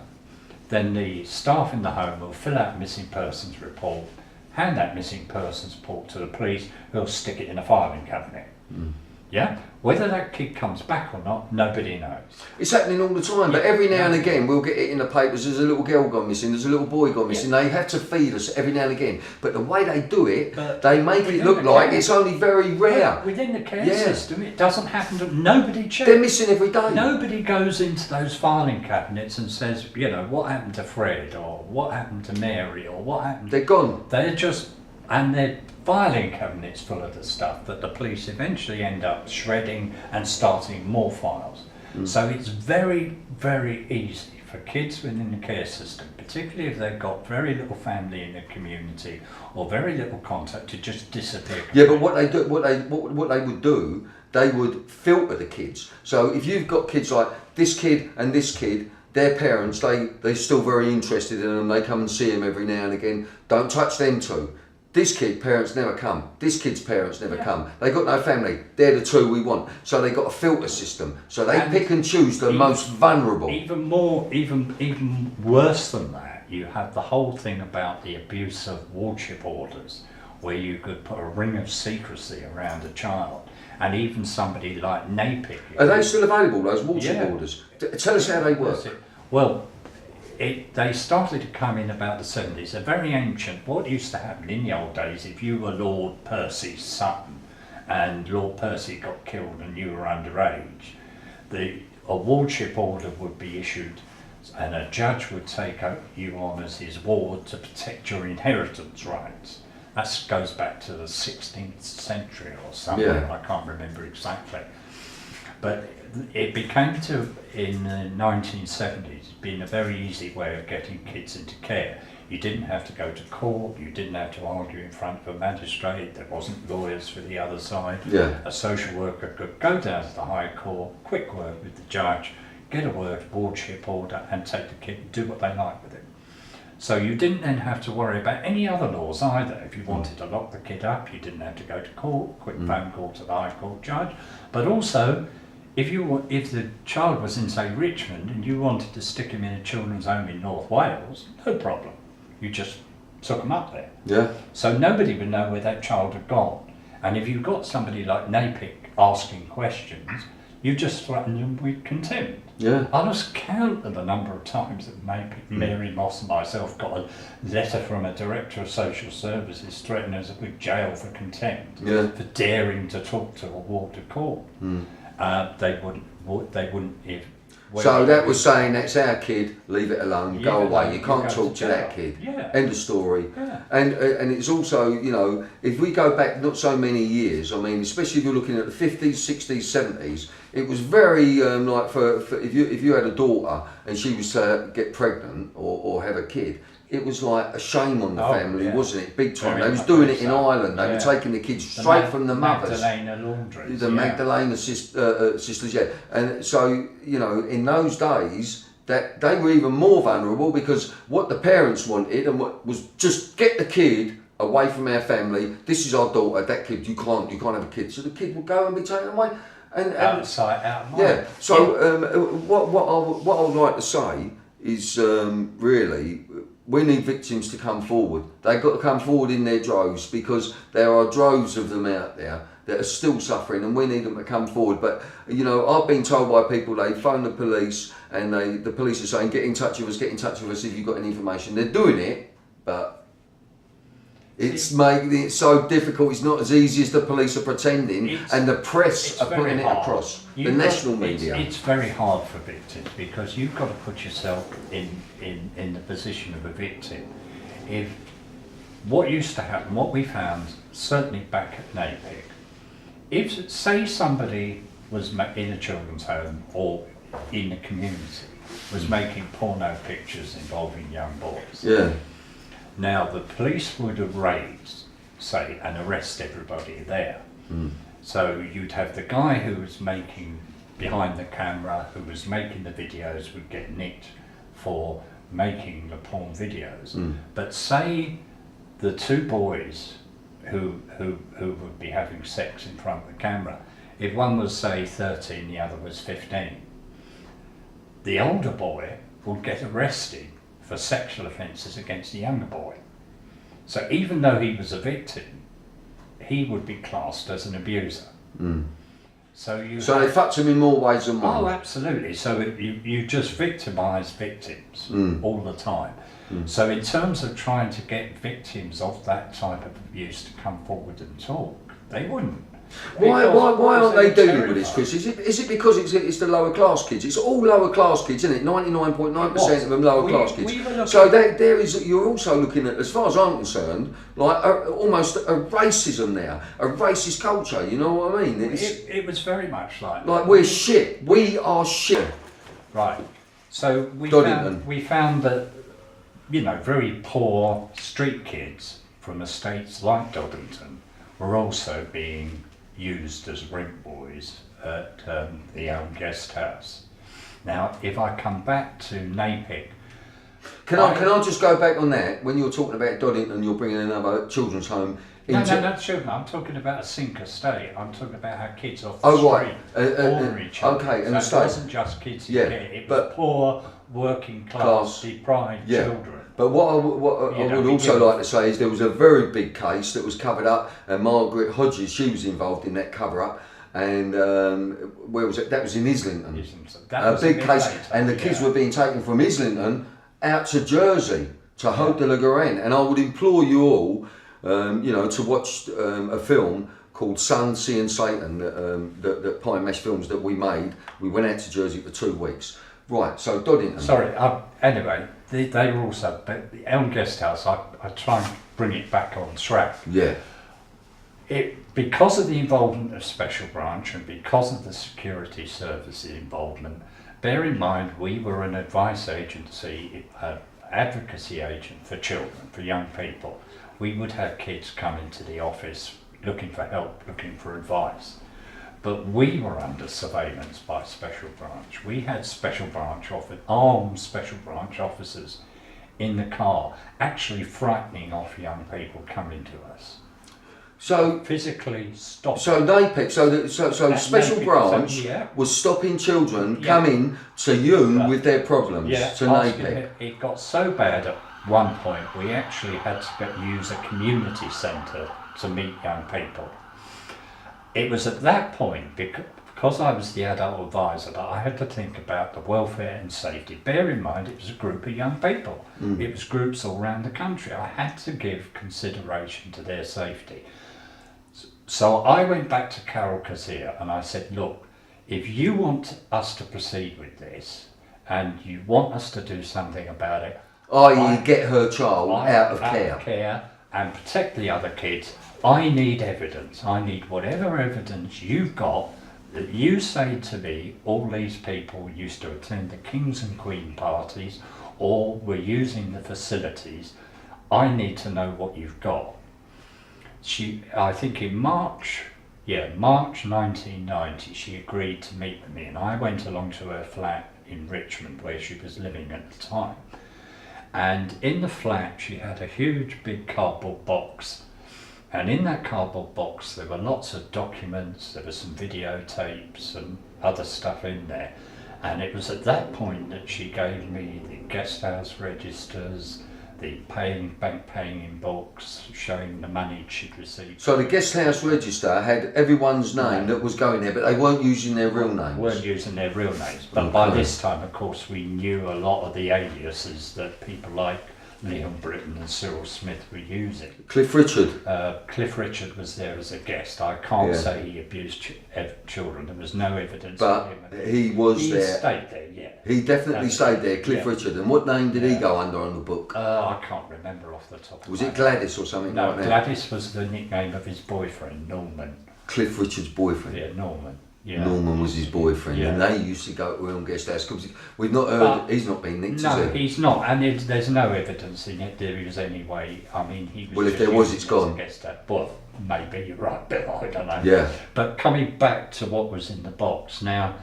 then the staff in the home will fill out a missing persons report, hand that missing persons report to the police, who'll stick it in a filing cabinet. Whether that kid comes back or not, nobody knows. It's happening all the time, but every now and again we'll get it in the papers, there's a little girl gone missing, there's a little boy gone missing. They have to feed us every now and again, but the way they do it, they make it look like it's only very rare. Within the care system, it doesn't happen to... Nobody checks. They're missing every day. Nobody goes into those filing cabinets and says, what happened to Fred, or what happened to Mary, or what happened... They're gone. They're just and their filing cabinets full of the stuff that the police eventually end up shredding and starting more files. So it's very, very easy for kids within the care system, particularly if they've got very little family in the community or very little contact, to just disappear. Yeah, but what they do, what they would do, they would filter the kids. So if you've got kids like this kid and this kid, their parents, they're still very interested in them. They come and see them every now and again. Don't touch them two. This kid, parents never come. This kid's parents never come. They got no family. They're the two we want. So they got a filter system. So they pick and choose the most vulnerable. Even worse than that, you have the whole thing about the abuse of wardship orders, where you could put a ring of secrecy around a child, and even somebody like NAPIC. Are they still available, those wardship orders? Tell us how they work. Well, they started to come in about the 70s. They're very ancient. What used to happen in the old days, if you were Lord Percy's son and Lord Percy got killed and you were underage, a wardship order would be issued, and a judge would take you on as his ward to protect your inheritance rights. That goes back to the 16th century or somewhere. I can't remember exactly. But it became in the 1970s, being a very easy way of getting kids into care. You didn't have to go to court, you didn't have to argue in front of a magistrate, there wasn't lawyers for the other side. A social worker could go down to the High Court, quick word with the judge, get a wardship order and take the kid and do what they like with it. So you didn't then have to worry about any other laws either. If you wanted to lock the kid up, you didn't have to go to court, quick phone call to the High Court judge. But also, if the child was in, say, Richmond, and you wanted to stick him in a children's home in North Wales, no problem. You just took him up there. So nobody would know where that child had gone. And if you got somebody like NAPIC asking questions, you just threatened them with contempt. I lost count of the number of times that Mary Moss and myself got a letter from a director of social services threatening us with jail for contempt, for daring to talk to a ward of court. They wouldn't if. So that was saying, that's our kid, leave it alone, go away. You can't talk to that kid. End of story. And it's also, you know, if we go back not so many years, I mean, especially if you're looking at the 50s, 60s, 70s, it was very like for if you had a daughter and she was to get pregnant or have a kid, it was like a shame on the family, wasn't it? Big time. They was doing it in Ireland. They were taking the kids straight from the mothers. Magdalena laundries. The Magdalena sisters, And so, you know, in those days, that they were even more vulnerable, because what the parents wanted and what was just get the kid away from our family. This is our daughter. That kid, you can't have a kid. So the kid would go and be taken away. And out of sight, out of mind. So what I would like to say is really, we need victims to come forward. They've got to come forward in their droves, because there are droves of them out there that are still suffering, and we need them to come forward. But, you know, I've been told by people, they phone the police and the police are saying, get in touch with us if you've got any information. They're doing it, but it's making it so difficult. It's not as easy as the police are pretending, and the press are putting it across. The national media. It's very hard for victims, because you've got to put yourself in the position of a victim. If what used to happen, what we found, certainly back at NAPIC, if, say, somebody was in a children's home or in the community was making porno pictures involving young boys. Now, the police would have raised, say, and arrest everybody there. So you'd have the guy who was making behind the camera, who was making the videos, would get nicked for making the porn videos. But say the two boys who would be having sex in front of the camera, if one was, say, 13, the other was 15, the older boy would get arrested for sexual offences against the younger boy. So even though he was a victim, he would be classed as an abuser. So they fucked him in more ways than one. Oh, absolutely. So you just victimise victims all the time. So in terms of trying to get victims of that type of abuse to come forward and talk, they wouldn't. Why aren't they dealing with this, terrified. Chris? Is it because it's the lower class kids? It's all lower class kids, isn't it? 99.9% of them lower class kids. So there is. You're also looking at, as far as I'm concerned, like almost a racism there, a racist culture. You know what I mean? It was very much like Like that. we're shit. We are shit. Right. So Doddington. we found that, you know, very poor street kids from estates like Doddington were also being used as rent boys at the Elm Guest House. Now, if I come back to Napick, Can I just go back on that? When you're talking about Doddington, you're bringing another children's home into... No, children. I'm talking about a sink estate. I'm talking about how kids off the Oh, right. street, ordinary children. Okay, an So estate. it wasn't just kids Yeah, who get it. It but- was poor, working class, deprived Yeah. children. But what I You know, would we also give- like to say is there was a very big case that was covered up, and Margaret Hodges, she was involved in that cover up, and where was it? That was in Islington. That A was big bit case, later, and the kids yeah. were being taken from Islington out to Jersey to Haute de la Garenne. And I would implore you all, to watch a film called Sun, Sea and Satan that Pine Mesh Films that we made. We went out to Jersey for 2 weeks. Right, so Doddington. Sorry, anyway, they were also, the Elm Guest House, I try and bring it back on track. Yeah. Because of the involvement of Special Branch and because of the security services involvement, bear in mind we were an advice agency, advocacy agent for children, for young people. We would have kids come into the office looking for help, looking for advice. But we were under surveillance by Special Branch. We had armed Special Branch officers in the car, actually frightening off young people coming to us. So Physically stopping. So Napick, so Special Napick, Branch yeah. was stopping children Yeah. coming to you Right. with their problems to asking Napick. it got so bad at one point we actually had to use a community centre to meet young people. It was at that point, because I was the adult advisor, that I had to think about the welfare and safety. Bear in mind, it was a group of young people. It was groups all around the country. I had to give consideration to their safety. So I went back to Carol Kazir and I said, look, if you want us to proceed with this and you want us to do something about it, i.e. get her child out of care. And protect the other kids, I need evidence. I need whatever evidence you've got that you say to me, all these people used to attend the Kings and Queen parties or were using the facilities. I need to know what you've got. I think in March 1990, she agreed to meet with me, and I went along to her flat in Richmond where she was living at the time. And in the flat she had a huge big cardboard box, and in that cardboard box there were lots of documents, there were some videotapes and other stuff in there. And it was at that point that she gave me the guest house registers, the bank paying in books, showing the money she'd received. So the guest house register had everyone's name that was going there, but they weren't using their real names. Weren't using their real names, but by this time, of course, we knew a lot of the aliases that people like Leon Britton and Cyril Smith were using. Cliff Richard. Cliff Richard was there as a guest. I can't say he abused children. There was no evidence But of him. he was He there. stayed there, yeah. He definitely stayed there, Cliff Richard. And what name did he go under on the book? I can't remember off the top of Was my it head. Gladys or something No, like that? Gladys was the nickname of his boyfriend, Norman. Cliff Richard's boyfriend. Yeah, Norman. Yeah. Norman was his boyfriend, Yeah. and they used to go to Elm Guest House because we've not heard. He's not been nicked, No, has he? he's not, and there's no evidence in it there was any way. I mean, he was. Well, if just there was, using it's it as a gone. guest house. Well, maybe you're right, Bill. I don't know. Yeah. But coming back to what was in the box now,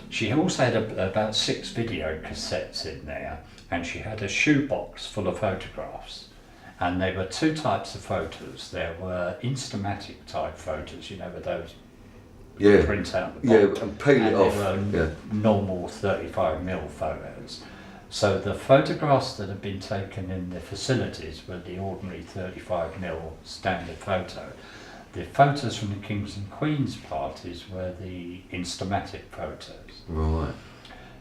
she also had about 6 video cassettes in there, and she had a shoebox full of photographs. And there were 2 types of photos. There were Instamatic type photos, you know, with those. Yeah. Print out the box. And peel it off. There were normal 35mm photos. So the photographs that had been taken in the facilities were the ordinary 35mm standard photo. The photos from the Kings and Queens parties were the Instamatic photos. Right.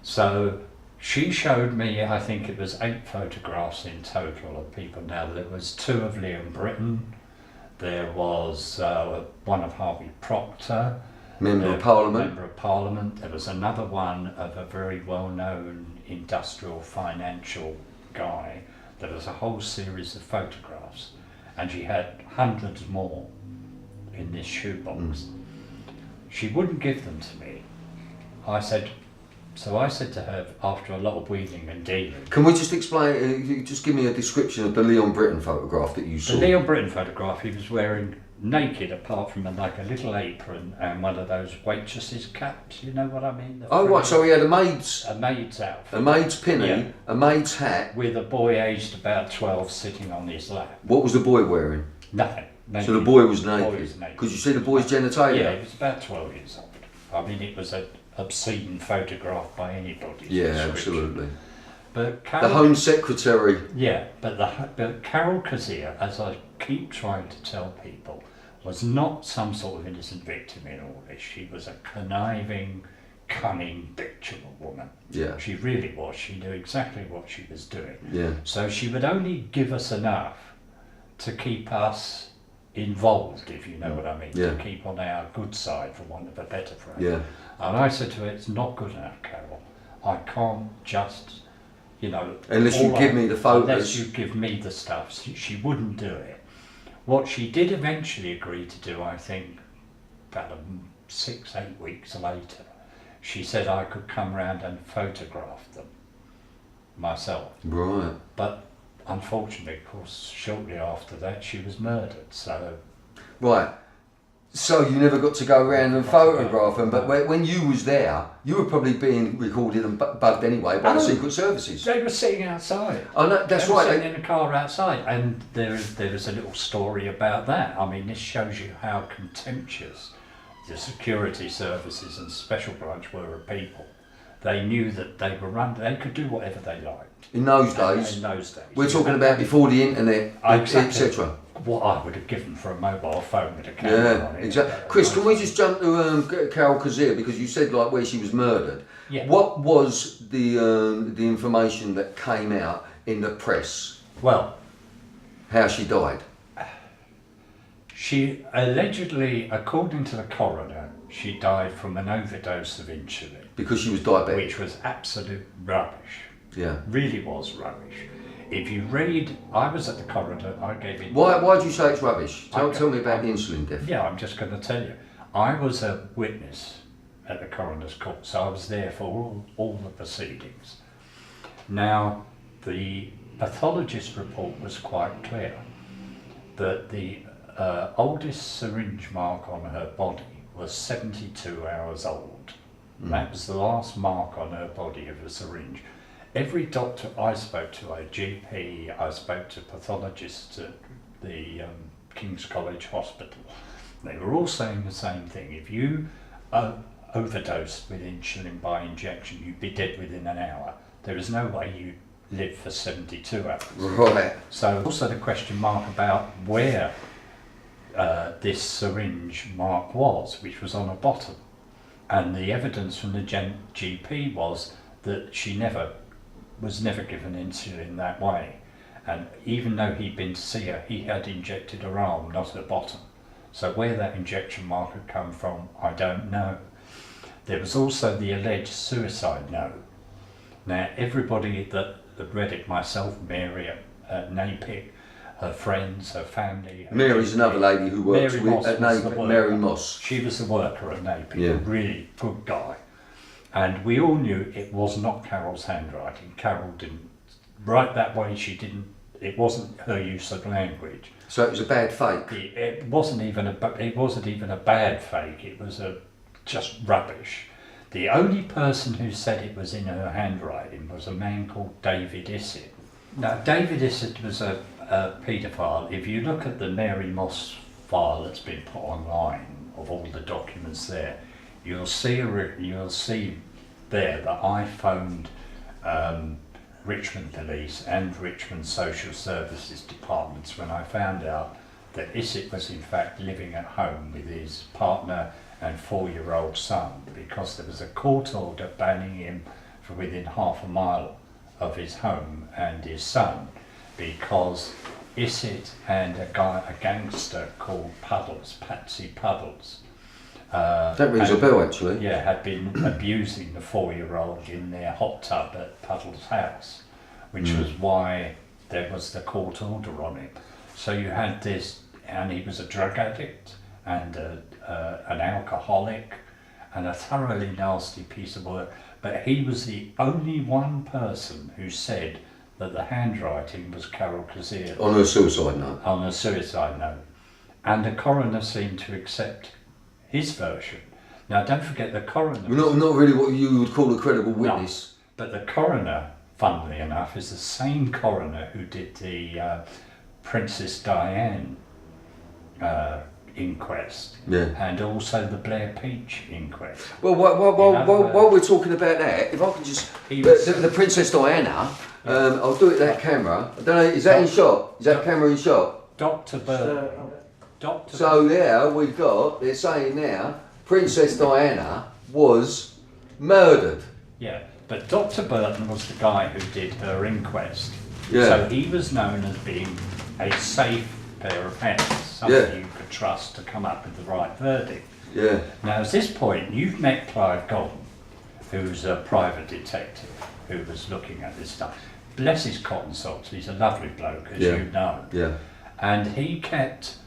So she showed me, I think it was 8 photographs in total of people. Now there was 2 of Leon Britton, There was one of Harvey Proctor, Member of Parliament. Member of Parliament. There was another one of a very well-known industrial financial guy. There was a whole series of photographs, and she had hundreds more in this shoebox. She wouldn't give them to me. I said to her, after a lot of wheeling and dealing. Can we just explain, just give me a description of the Leon Britton photograph that you saw? The Leon Britton photograph, he was wearing naked apart from like a little apron and one of those waitresses' caps, you know what I mean? Oh right, so he had a maid's outfit. A maid's pinny, Yeah. a maid's hat. With a boy aged about 12 sitting on his lap. What was the boy wearing? Nothing. Naked. So the boy was The naked. Could you see the boy's genitalia? Yeah, he was about 12 years old. I mean, it was an obscene photograph by anybody's Yeah, description. absolutely. But The Carol, Home Secretary. yeah, but Carol Kazir, as I keep trying to tell people, was not some sort of innocent victim in all this. She was a conniving, cunning bitch of a woman. Yeah. She really was. She knew exactly what she was doing. Yeah. So she would only give us enough to keep us involved, if you know what I mean, Yeah. to keep on our good side, for want of a better phrase. Yeah. And I said to her, it's not good enough, Carol. I can't just, Unless you give me the photos. Unless you give me the stuff. She wouldn't do it. What she did eventually agree to do, I think, about 6-8 weeks later, she said I could come round and photograph them myself. Right. But unfortunately, of course, shortly after that, she was murdered. So Right. So you never got to go around and photograph them, but when you was there, you were probably being recorded and bugged anyway by the Secret Services. they were sitting outside. Oh no, that's They were right. sitting in a car outside, and there is a little story about that. I mean, this shows you how contemptuous the security services and special branch were of people. They knew that they were they could do whatever they liked. In those days, In those days. we're talking about before the internet, Exactly. etc. What I would have given for a mobile phone with a camera on Yeah, it. exactly. Chris, can we just jump to Carol Kazir, because you said like where she was murdered. Yeah. What was the information that came out in the press? Well, How she died? she allegedly, according to the coroner, she died from an overdose of insulin, Because she was diabetic. which was absolute rubbish. Yeah. Really was rubbish. If you read, I was at the coroner, I gave it. Why do you say it's rubbish? Tell Okay. me about the insulin death. Yeah, I'm just going to tell you. I was a witness at the coroner's court, so I was there for all the proceedings. Now, the pathologist report was quite clear that the oldest syringe mark on her body was 72 hours old. That was the last mark on her body of a syringe. Every doctor I spoke to, a GP, I spoke to pathologists at the King's College Hospital, they were all saying the same thing. If you overdosed with insulin by injection, you'd be dead within an hour. There is no way you'd live for 72 hours. Right. So also the question mark about where this syringe mark was, which was on her bottom. And the evidence from the GP was that she was never given insulin that way. And even though he'd been to see her, he had injected her arm, not her bottom. So where that injection mark had come from, I don't know. There was also the alleged suicide note. Now, everybody that read it, myself, Mary at NAPIC, her friends, her family. Mary's another lady who works Mary with Moss at was the NAPIC, worker. Mary Moss. She was the worker at NAPIC, Yeah. a really good guy. And we all knew it was not Carol's handwriting. Carol didn't write that way, it wasn't her use of language. So it was a bad fake. It wasn't even a bad fake, it was just rubbish. The only person who said it was in her handwriting was a man called David Issett. Now, David Issett was a paedophile. If you look at the Mary Moss file that's been put online of all the documents there, you'll see there that I phoned Richmond Police and Richmond Social Services departments when I found out that Issett was in fact living at home with his partner and 4-year-old son, because there was a court order banning him from within half a mile of his home and his son, because Issit and a gangster called Puddles, Patsy Puddles. That rings a bell, actually. Yeah, had been abusing the 4-year-old in their hot tub at Puddles' house, which was why there was the court order on him. So you had this, and he was a drug addict and an alcoholic and a thoroughly nasty piece of work. But he was the only one person who said that the handwriting was Carol Kazir. On a suicide note. On a suicide note. And the coroner seemed to accept his version. Now, don't forget the coroner. Not really what you would call a credible witness. No, but the coroner, funnily enough, is the same coroner who did the Princess Diane inquest, and also the Blair Peach inquest. Well, while we're talking about that, if I could just... The Princess Diana, I'll do it that camera. I don't know, is that in shot? Is that camera in shot? Dr. Burton. So there we've got, they're saying now, Princess Diana was murdered. Yeah, but Dr. Burton was the guy who did her inquest. Yeah. So he was known as being a safe pair of hands, somebody you could trust to come up with the right verdict. Yeah. Now, at this point, you've met Clive Golden, who's a private detective who was looking at this stuff. Bless his cotton socks, he's a lovely bloke, as you know. Yeah. And he kept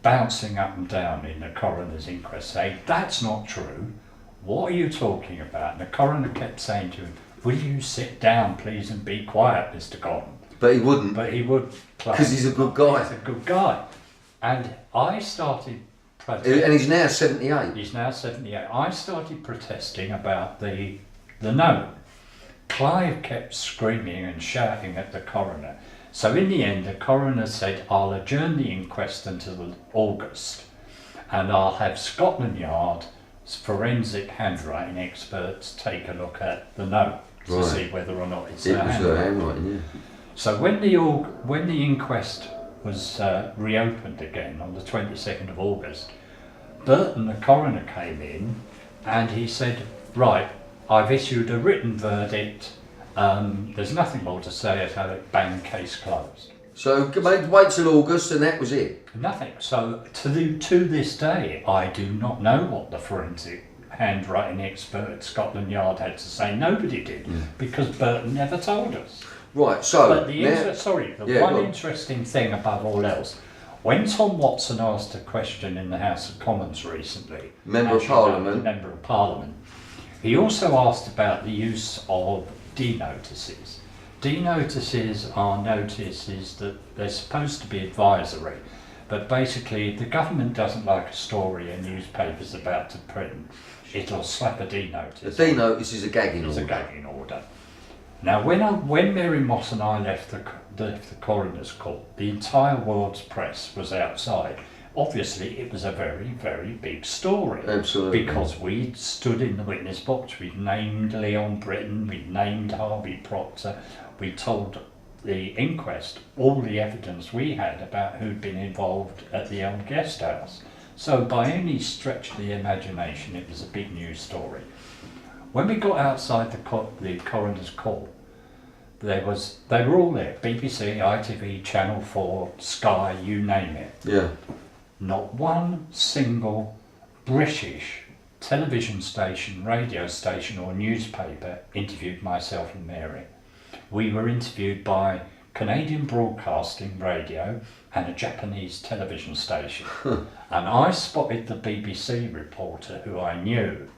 bouncing up and down in the coroner's inquest, saying, "That's not true. What are you talking about?" And the coroner kept saying to him, "Will you sit down, please, and be quiet, Mr. Golden?" But he wouldn't. But he would. Because he's a good guy. He's a good guy. And I started And he's now 78. He's now 78. I started protesting about the note. Clive kept screaming and shouting at the coroner. So in the end, the coroner said, "I'll adjourn the inquest until August, and I'll have Scotland Yard's forensic handwriting experts take a look at the note to see whether or not it's handwriting." So when the inquest was reopened again on the 22nd of August, Burton, the coroner, came in and he said, "Right, I've issued a written verdict. There's nothing more to say about it. Bang, case closed." So wait till August and that was it? Nothing. So to this day, I do not know what the forensic handwriting expert at Scotland Yard had to say. Nobody did, because Burton never told us. Right, so... But the one interesting thing above all else, when Tom Watson asked a question in the House of Commons recently, Member of Parliament, he also asked about the use of D-notices. D-notices are notices that they're supposed to be advisory, but basically the government doesn't like a story a newspaper's about to print, it'll slap a D-notice. A D-notice is a gagging order. It's a gagging order. Now, when Mary Moss and I left the coroner's court, the entire world's press was outside. Obviously, it was a very, very big story. Absolutely. Because we'd stood in the witness box, we'd named Leon Britton, we'd named Harvey Proctor, we told the inquest all the evidence we had about who'd been involved at the old guest house. So by any stretch of the imagination, it was a big news story. When we got outside the coroner's court, they were all there, BBC, ITV, Channel 4, Sky, you name it. Yeah. Not one single British television station, radio station or newspaper interviewed myself and Mary. We were interviewed by Canadian Broadcasting Radio and a Japanese television station. And I spotted the BBC reporter who I knew,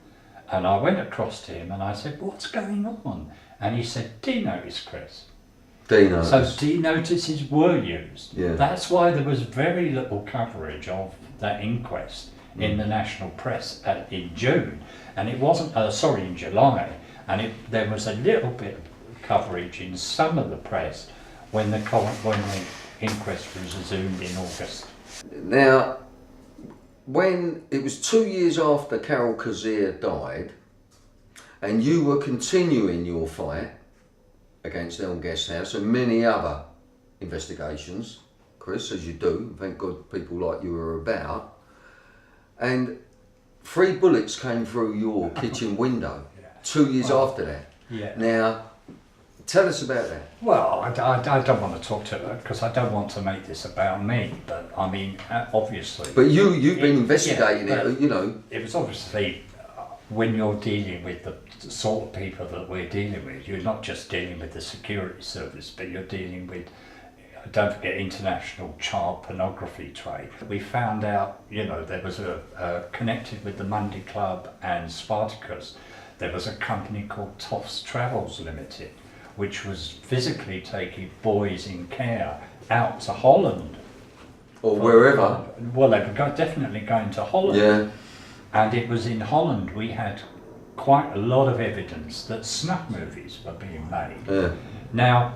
and I went across to him and I said, "What's going on?" And he said, "D-notice, Chris." D-notice. So D-notices were used. Yeah. That's why there was very little coverage of that inquest in the national press in June, and it wasn't. In July, and there was a little bit of coverage in some of the press when the inquest was resumed in August. Now, when it was 2 years after Carol Kazir died, and you were continuing your fight against Elm Guest House and many other investigations, Chris, as you do, thank God people like you are about, and 3 bullets came through your kitchen window 2 years after that. Yeah. Now, Tell us about that. Well, I don't want to talk to her because I don't want to make this about me. But I mean, obviously. But you've been investigating it, you know. It was obviously when you're dealing with the sort of people that we're dealing with, you're not just dealing with the security service, but you're dealing with, don't forget, international child pornography trade. We found out, you know, there was connected with the Monday Club and Spartacus, there was a company called Toffs Travels Limited, which was physically taking boys in care out to Holland. Or wherever. Well, they were definitely going to Holland. Yeah. And it was in Holland we had quite a lot of evidence that snuff movies were being made. Yeah. Now,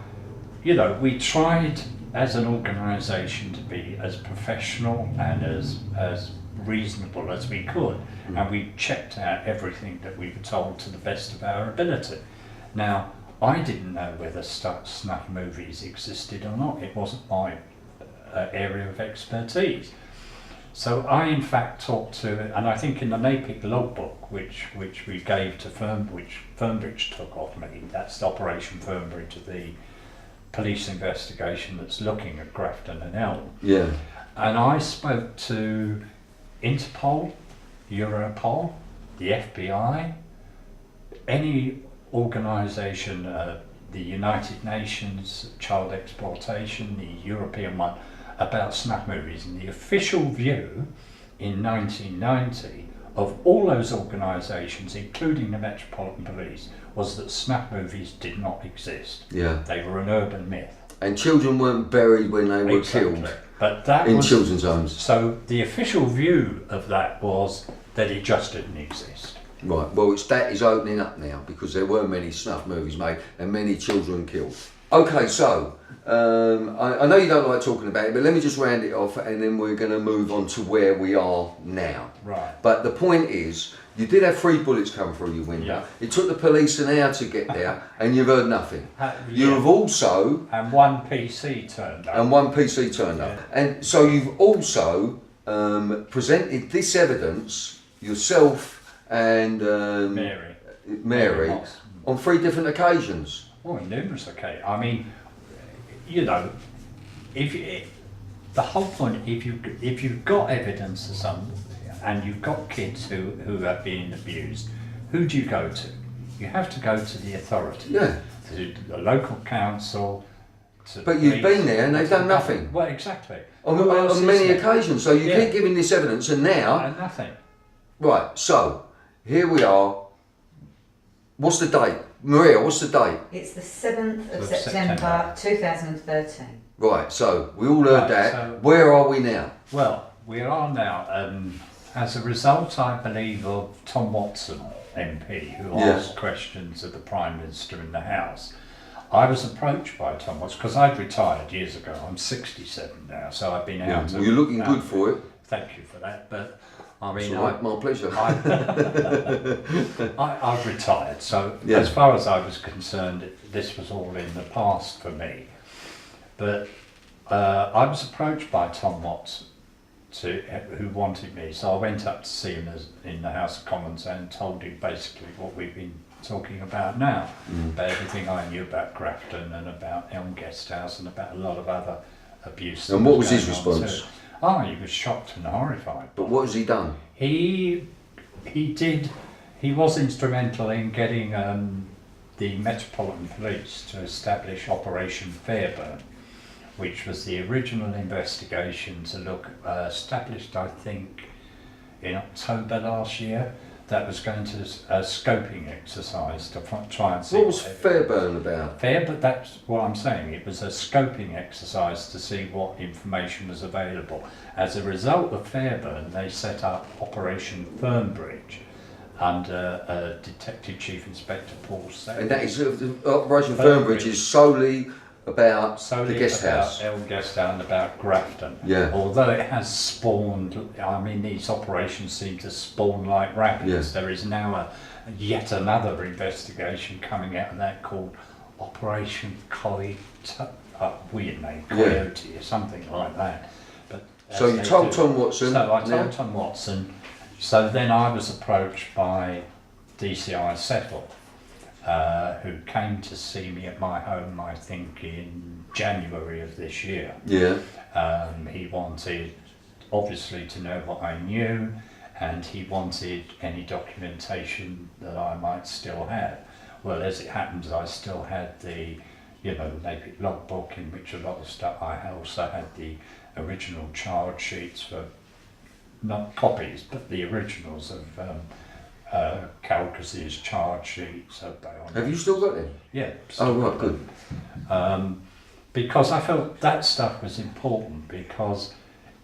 you know, we tried as an organisation to be as professional and as reasonable as we could, and we checked out everything that we were told to the best of our ability. Now, I didn't know whether snuff movies existed or not. It wasn't my area of expertise. So I in fact talked to, and I think in the NAPIC logbook, which we gave to which Fernbridge took off me, that's Operation Fernbridge, the police investigation that's looking at Grafton and Elm. Yeah. And I spoke to Interpol, Europol, the FBI, any organisation, the United Nations, child exploitation, the European one, about snuff movies. And the official view in 1990 of all those organisations, including the Metropolitan Police, was that snuff movies did not exist. Yeah. They were an urban myth. And children weren't buried when they were Exactly. killed But that in was, children's homes. So the official view of that was that it just didn't exist. Right, well that is opening up now because there were many snuff movies made and many children killed. Okay, so I know you don't like talking about it, but let me just round it off and then we're going to move on to where we are now. Right. But the point is, you did have 3 bullets come through your window. Yeah. It took the police an hour to get there and you've heard nothing. You Yeah. have also... And one PC turned up. And one PC turned up. And so you've also presented this evidence yourself and Mary on 3 different occasions. Oh, numerous occasions. I mean, you know, the whole point, if you've got evidence of some, and you've got kids who have been abused, who do you go to? You have to go to the authorities. Yeah. To the local council. But you've been there and they've done nothing. Well, exactly. On many occasions. So you keep giving this evidence and now... And nothing. Right, so here we are. What's the date? Maria, what's the date? It's the 7th of September 2013. Right, so we all heard that. So, where are we now? Well, we are now, as a result, I believe, of Tom Watson, MP, who asked questions of the Prime Minister in the House. I was approached by Tom Watson, because I'd retired years ago. I'm 67 now, so I've been out. Well, you're looking good for it. Thank you for that, but I mean... my pleasure. I've retired, so as far as I was concerned, this was all in the past for me. But I was approached by Tom Watson, who wanted me, so I went up to see him in the House of Commons and told him basically what we've been talking about now, about everything I knew about Grafton and about Elm Guest House and about a lot of other abuse. And what was his response? Oh, he was shocked and horrified. But what has he done? He was instrumental in getting the Metropolitan Police to establish Operation Fairburn, which was the original investigation to look, established I think in October last year, that was going to a scoping exercise to try and see... What was Fairburn about? But that's what I'm saying. It was a scoping exercise to see what information was available. As a result of Fairburn, they set up Operation Fernbridge under Detective Chief Inspector Paul Seth. And that is Operation Fernbridge is solely about the guest house. Elm Guest House and about Grafton. Yeah. Although it has spawned, I mean, these operations seem to spawn like rabbits. Yeah. There is now yet another investigation coming out of that called Operation weird name, Coyote or something like that. But so you told Tom Watson. So I told Tom Watson. So then I was approached by DCI Settle, who came to see me at my home, I think in January of this year. Yeah. He wanted, obviously, to know what I knew, and he wanted any documentation that I might still have. Well, as it happens, I still had the, the NAPIC logbook, in which a lot of stuff. I also had the original charge sheets for, not copies, but the originals of Calcasi's charge sheets. Have you still got them? Yeah. Oh, right, good. Because I felt that stuff was important, because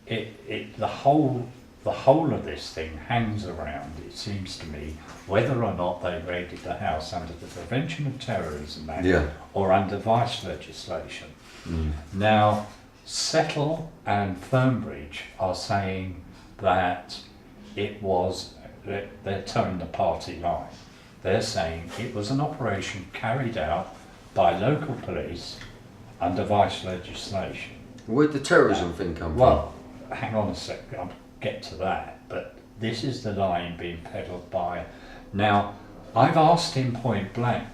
the whole of this thing hangs around, it seems to me, whether or not they raided the house under the Prevention of Terrorism Act or under vice legislation. Now, Settle and Fernbridge are saying that it was, they're towing the party line. They're saying it was an operation carried out by local police under vice legislation. Where'd the terrorism thing come from? Well, hang on a sec, I'll get to that, but this is the line being peddled by. Now, I've asked him point blank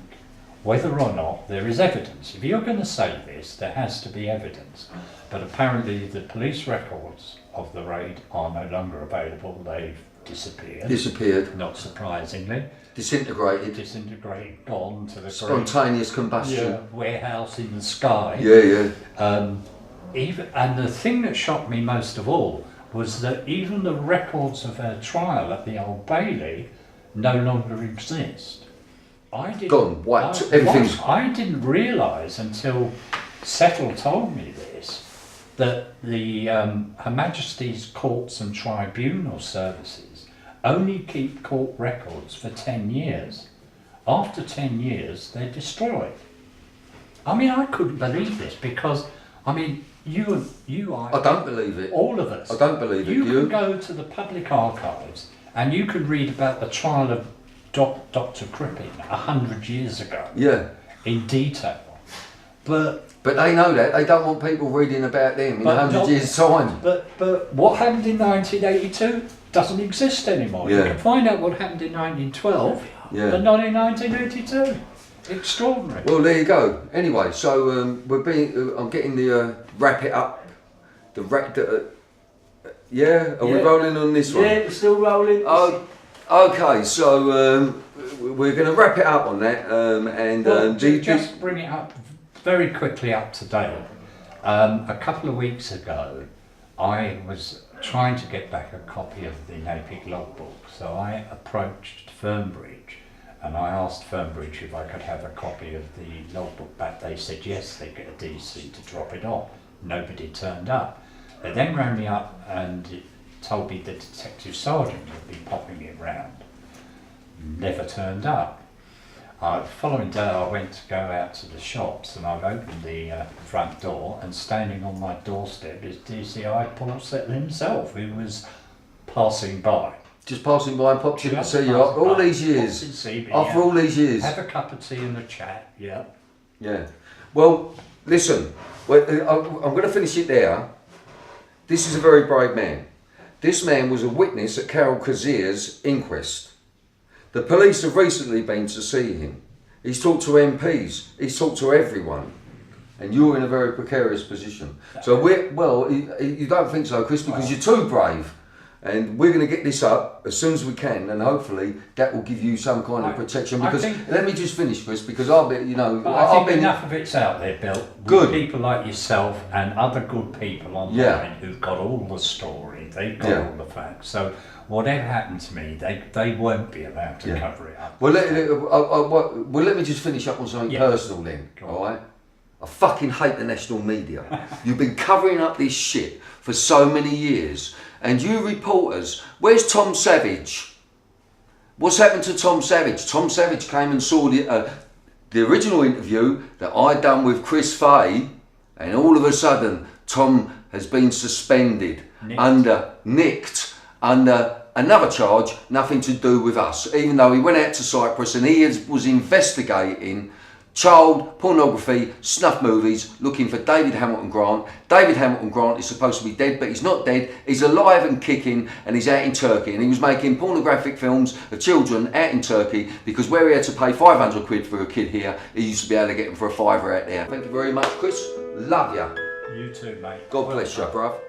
whether or not there is evidence. If you're going to say this, there has to be evidence. But apparently the police records of the raid are no longer available. They've disappeared. Disappeared. Not surprisingly. Disintegrated. Gone to the spontaneous combustion. Warehouse in the sky. Yeah. And the thing that shocked me most of all was that even the records of her trial at the Old Bailey no longer exist. I didn't realise until Settle told me this, that the Her Majesty's Courts and Tribunal Services only keep court records for 10 years. After 10 years, they're destroyed. I mean, I couldn't believe this, because, I mean, I don't believe it. All of us. I don't believe it. You can go to the public archives and you can read about the trial of Dr. Crippen 100 years ago. Yeah. In detail. But they know that. They don't want people reading about them in 100 years' time. But what happened in 1982 doesn't exist anymore. Yeah. You can find out what happened in 1912, but not in 1982. Extraordinary. Well, there you go. Anyway, so I'm getting the wrap it up. Are we rolling on this one? Yeah, it's still rolling. Oh, okay. So we're going to wrap it up on that. Just bring it up very quickly up to date. A couple of weeks ago, I was trying to get back a copy of the NAPIC logbook, so I approached Fernbridge. And I asked Fernbridge if I could have a copy of the logbook back. They said yes, they'd get a DC to drop it off. Nobody turned up. They then rang me up and told me the detective sergeant would be popping it round. Never turned up. The following day I went to go out to the shops, and I've opened the front door, and standing on my doorstep is DCI Paul Settle himself, who was passing by. Just passing by and popped in to see you all these years. After all these years. Have a cup of tea and a chat, yeah. Yeah. Well, listen, I'm going to finish it there. This is a very brave man. This man was a witness at Carol Kazir's inquest. The police have recently been to see him. He's talked to MPs. He's talked to everyone. And you're in a very precarious position. So you don't think so, Chris, because you're too brave. And we're going to get this up as soon as we can, and hopefully that will give you some kind of protection. Because let me just finish, Chris, because I think enough of it's out there, Bill. Good people like yourself and other good people online who've got all the story. They've got all the facts. So whatever happened to me, they won't be allowed to cover it up. Well, let me just finish up on something personal then. All right. I fucking hate the national media. You've been covering up this shit for so many years. And you reporters, where's Tom Savage? What's happened to Tom Savage? Tom Savage came and saw the original interview that I'd done with Chris Fay, and all of a sudden Tom has been suspended, nicked under another charge, nothing to do with us, even though he went out to Cyprus and he was investigating child pornography, snuff movies, looking for David Hamilton Grant. David Hamilton Grant is supposed to be dead, but he's not dead. He's alive and kicking, and he's out in Turkey. And he was making pornographic films of children out in Turkey because where he had to pay 500 quid for a kid here, he used to be able to get him for a fiver out there. Thank you very much, Chris. Love ya. You too, mate. God bless you, bruv.